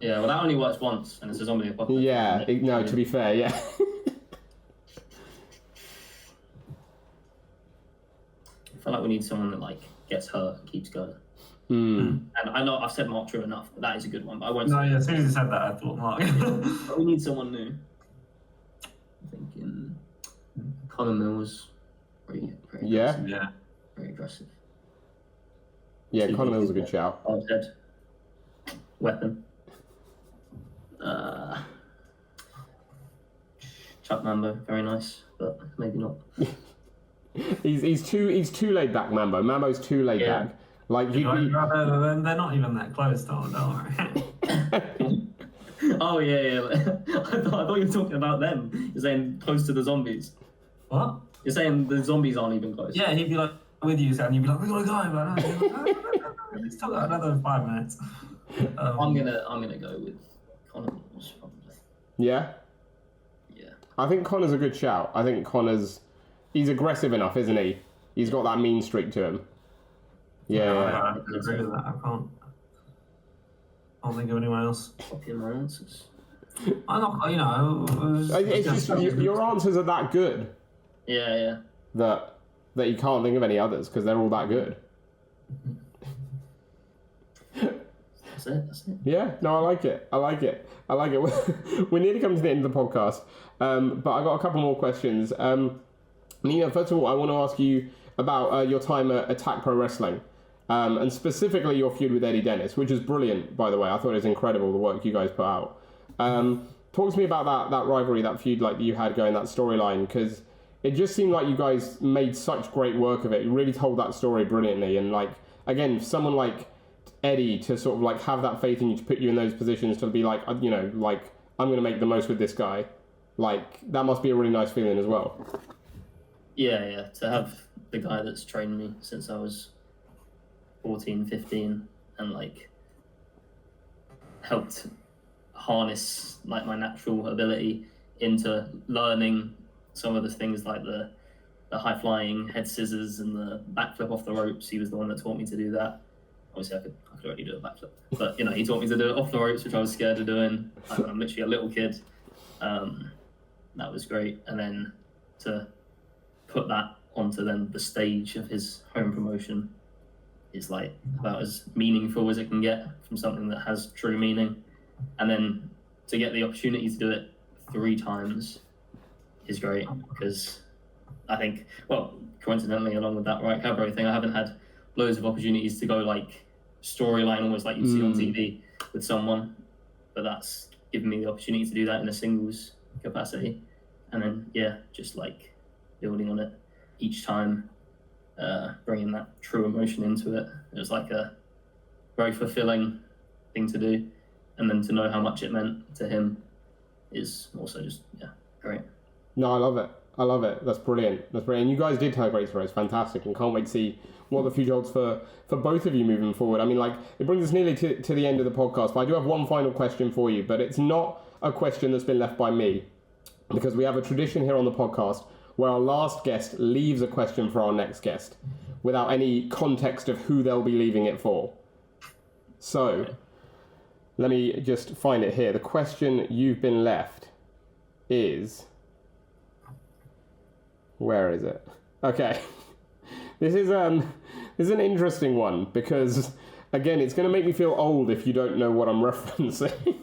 Yeah, well, that only works once, and it's a zombie apocalypse. Yeah, no, to be fair, yeah. I feel like we need someone that like gets hurt and keeps going. And I know I've said Mark True enough, but that is a good one. But I won't. No, yeah. As soon as you said that, I thought Mark. But we need someone new. I'm thinking Connor Mills. Very aggressive. Yeah. Very aggressive. Yeah, Connor Mills is a good shout. Hard head. Weapon. Chuck Mambo, very nice, but maybe not. He's too laid back, Mambo. Mambo's too laid back. Like they're not even that close, don't worry. Oh yeah. I thought you were talking about them. You're saying close to the zombies. What? You're saying the zombies aren't even close. Yeah, he'd be like with you, and you'd be like, "We gotta go." But it's still got another 5 minutes. I'm gonna go with Connor Mills, probably. Yeah. Yeah. I think Connor's a good shout. I think he's aggressive enough, isn't he? He's got that mean streak to him. Yeah. I agree with that. I can't think of anyone else. Copying my answers. I'm not, you know. It's just your answers are that good Yeah. that you can't think of any others because they're all that good. That's it. Yeah, no, I like it. We're nearly coming to the end of the podcast, but I got a couple more questions. Nino, first of all, I want to ask you about your time at Attack Pro Wrestling, and specifically your feud with Eddie Dennis, which is brilliant, by the way. I thought it was incredible, the work you guys put out. Talk to me about that rivalry, that feud like you had going, that storyline, because it just seemed like you guys made such great work of it. You really told that story brilliantly, and like, again, someone like Eddie to sort of like have that faith in you, to put you in those positions, to be like, you know, like, I'm going to make the most with this guy. Like, that must be a really nice feeling as well. Yeah. To have the guy that's trained me since I was 14, 15, and like helped harness like my natural ability into learning some of the things like the high flying head scissors and the backflip off the ropes. He was the one that taught me to do that. Obviously, I could already do a backflip, but you know, he taught me to do it off the ropes, which I was scared of doing. Like, when I'm literally a little kid. That was great, and then to put that onto then the stage of his home promotion is like about as meaningful as it can get from something that has true meaning, and then to get the opportunity to do it 3 times is great, because I think, well, coincidentally, along with that Riot Cabaret thing, I haven't had loads of opportunities to go like storyline almost like you see on TV with someone, but that's given me the opportunity to do that in a singles capacity, and then just like building on it each time, bringing that true emotion into it. It was like a very fulfilling thing to do, and then to know how much it meant to him is also just great. No, I love it. That's brilliant. You guys did tell a great story. It's fantastic, and can't wait to see what the future holds for both of you moving forward. I mean, like, it brings us nearly to the end of the podcast, but I do have one final question for you, but it's not a question that's been left by me, because we have a tradition here on the podcast where our last guest leaves a question for our next guest without any context of who they'll be leaving it for. So, let me just find it here. The question you've been left is... Where is it? Okay. This is an interesting one, because, again, it's going to make me feel old if you don't know what I'm referencing.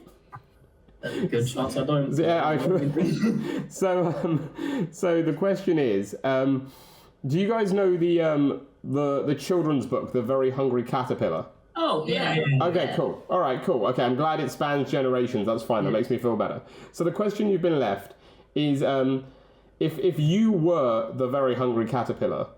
Good chance I don't. Yeah, so the question is, do you guys know the children's book, The Very Hungry Caterpillar? Oh, yeah. Okay, cool. All right, cool. Okay, I'm glad it spans generations. That's fine. That makes me feel better. So the question you've been left is, if you were the very hungry caterpillar,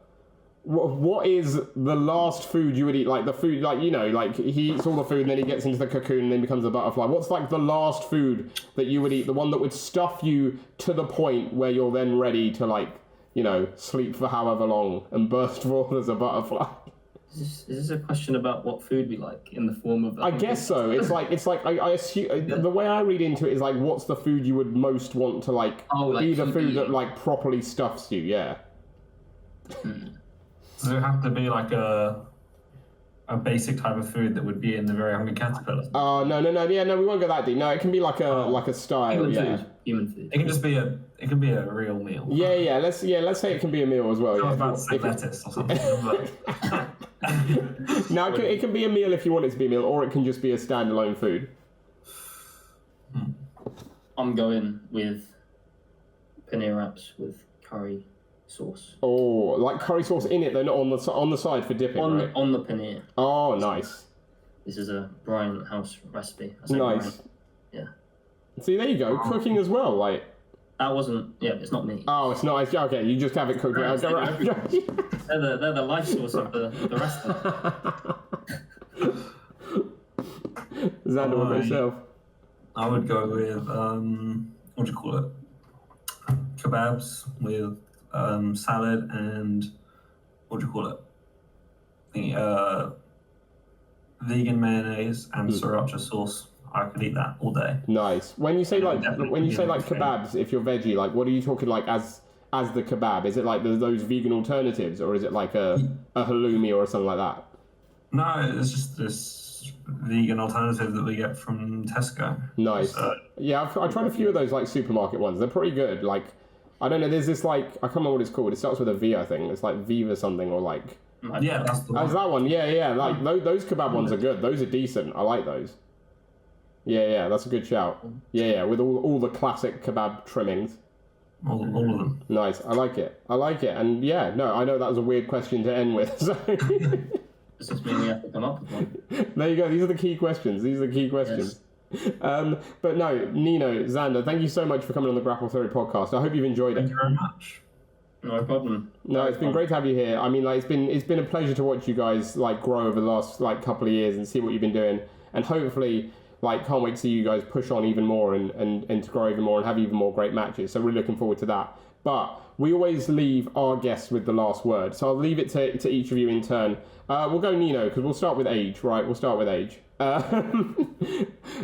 what is the last food you would eat? Like the food, like, you know, like he eats all the food and then he gets into the cocoon and then becomes a butterfly. What's like the last food that you would eat? The one that would stuff you to the point where you're then ready to, like, you know, sleep for however long and burst forth as a butterfly. Is this a question about what food we like in the form of... I guess so. It's like I assume the way I read into it is like, what's the food you would most want to be the food that like properly stuffs you? Yeah. Does it have to be like a basic type of food that would be in the Very Hungry Caterpillar? No. Yeah, no, we won't go that deep. No, it can be like a style. Human food. It can just be a real meal. Yeah. Let's say it can be a meal as well. I was about to say lettuce or something. Now, it can be a meal if you want it to be a meal, or it can just be a standalone food. I'm going with paneer wraps with curry sauce. Oh, like curry sauce in it, though, not on the side for dipping, right? On the paneer. Oh, nice. This is a Bryant house recipe. Nice. Bryant. Yeah. See, there you go. Cooking as well, like. That wasn't. Yeah, it's not me. Oh, it's not. Okay, you just have it cooked. They're the life source of the restaurant. Zander, what about yourself? I would go with what do you call it? Kebabs with salad and what do you call it? The vegan mayonnaise and sriracha sauce. I could eat that all day. Nice. When you say like kebabs, if you're veggie, like what are you talking like as the kebab? Is it like those vegan alternatives, or is it like a halloumi or something like that? No, it's just this vegan alternative that we get from Tesco. Nice. Yeah, I tried a few of those like supermarket ones. They're pretty good. Like, I don't know. There's this like I can't remember what it's called. It starts with a V, I think. It's like Viva something or like. Yeah, that's the one. That's that one. Yeah. Like those kebab ones are good. Those are decent. I like those. Yeah, that's a good shout. Yeah, with all the classic kebab trimmings. All of them. Nice, I like it. And yeah, no, I know that was a weird question to end with. So. Does this mean we have to come up with one? There you go. These are the key questions. Yes. But no, Nino, Zander, thank you so much for coming on the Grapple Theory podcast. I hope you've enjoyed it. Thank you very much. No problem. No, it's been great to have you here. I mean, like it's been a pleasure to watch you guys like grow over the last like couple of years and see what you've been doing, and hopefully. Like, can't wait to see you guys push on even more and to grow even more and have even more great matches. So really looking forward to that. But we always leave our guests with the last word. So I'll leave it to each of you in turn. We'll go Nino, because we'll start with age, right? We'll start with age.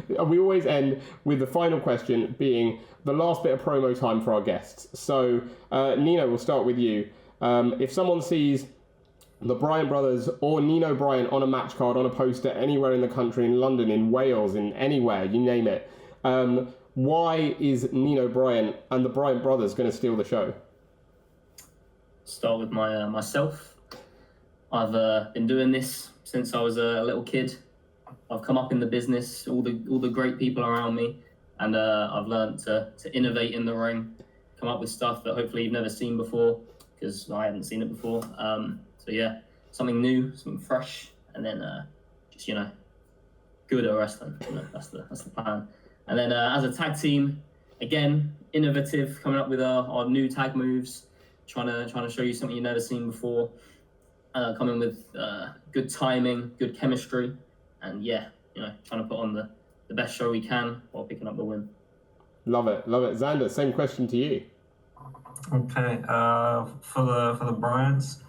We always end with the final question being the last bit of promo time for our guests. So, Nino, we'll start with you. If someone sees the Bryant brothers or Nino Bryant on a match card, on a poster, anywhere in the country, in London, in Wales, in anywhere, you name it. Why is Nino Bryant and the Bryant brothers going to steal the show? Start with myself. I've been doing this since I was a little kid. I've come up in the business, all the great people around me, and I've learned to innovate in the ring, come up with stuff that hopefully you've never seen before, because I haven't seen it before. So yeah, something new, something fresh, and then just good at wrestling. That's the plan. And then as a tag team, again, innovative, coming up with our new tag moves, trying to show you something you've never seen before. Coming with good timing, good chemistry, and yeah, trying to put on the best show we can while picking up the win. Love it. Zander, same question to you. Okay, for the Bryants,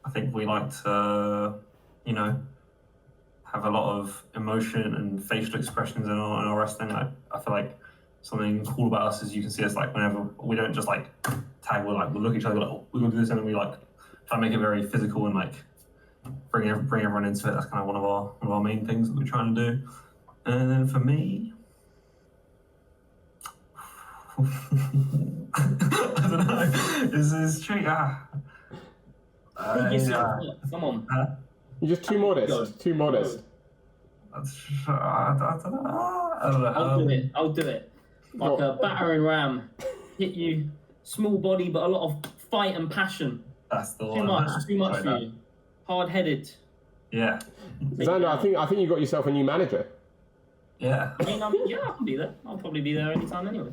I think we like to, have a lot of emotion and facial expressions in our wrestling. I feel like something cool about us is you can see us like whenever we don't just like tag, we'll look at each other like, oh, we're gonna do this, and then we like try to make it very physical and like bring everyone into it. That's kind of one of our main things that we're trying to do. And then for me, I don't know. This is tricky. Come on. You're just too modest. Too modest. I don't know. I'll do it. Like a battering ram. Hit you. Small body, but a lot of fight and passion. That's the Too one. much for you. Hard-headed. Yeah. Zander, I think you got yourself a new manager. Yeah. I can be there. I'll probably be there anytime anyway.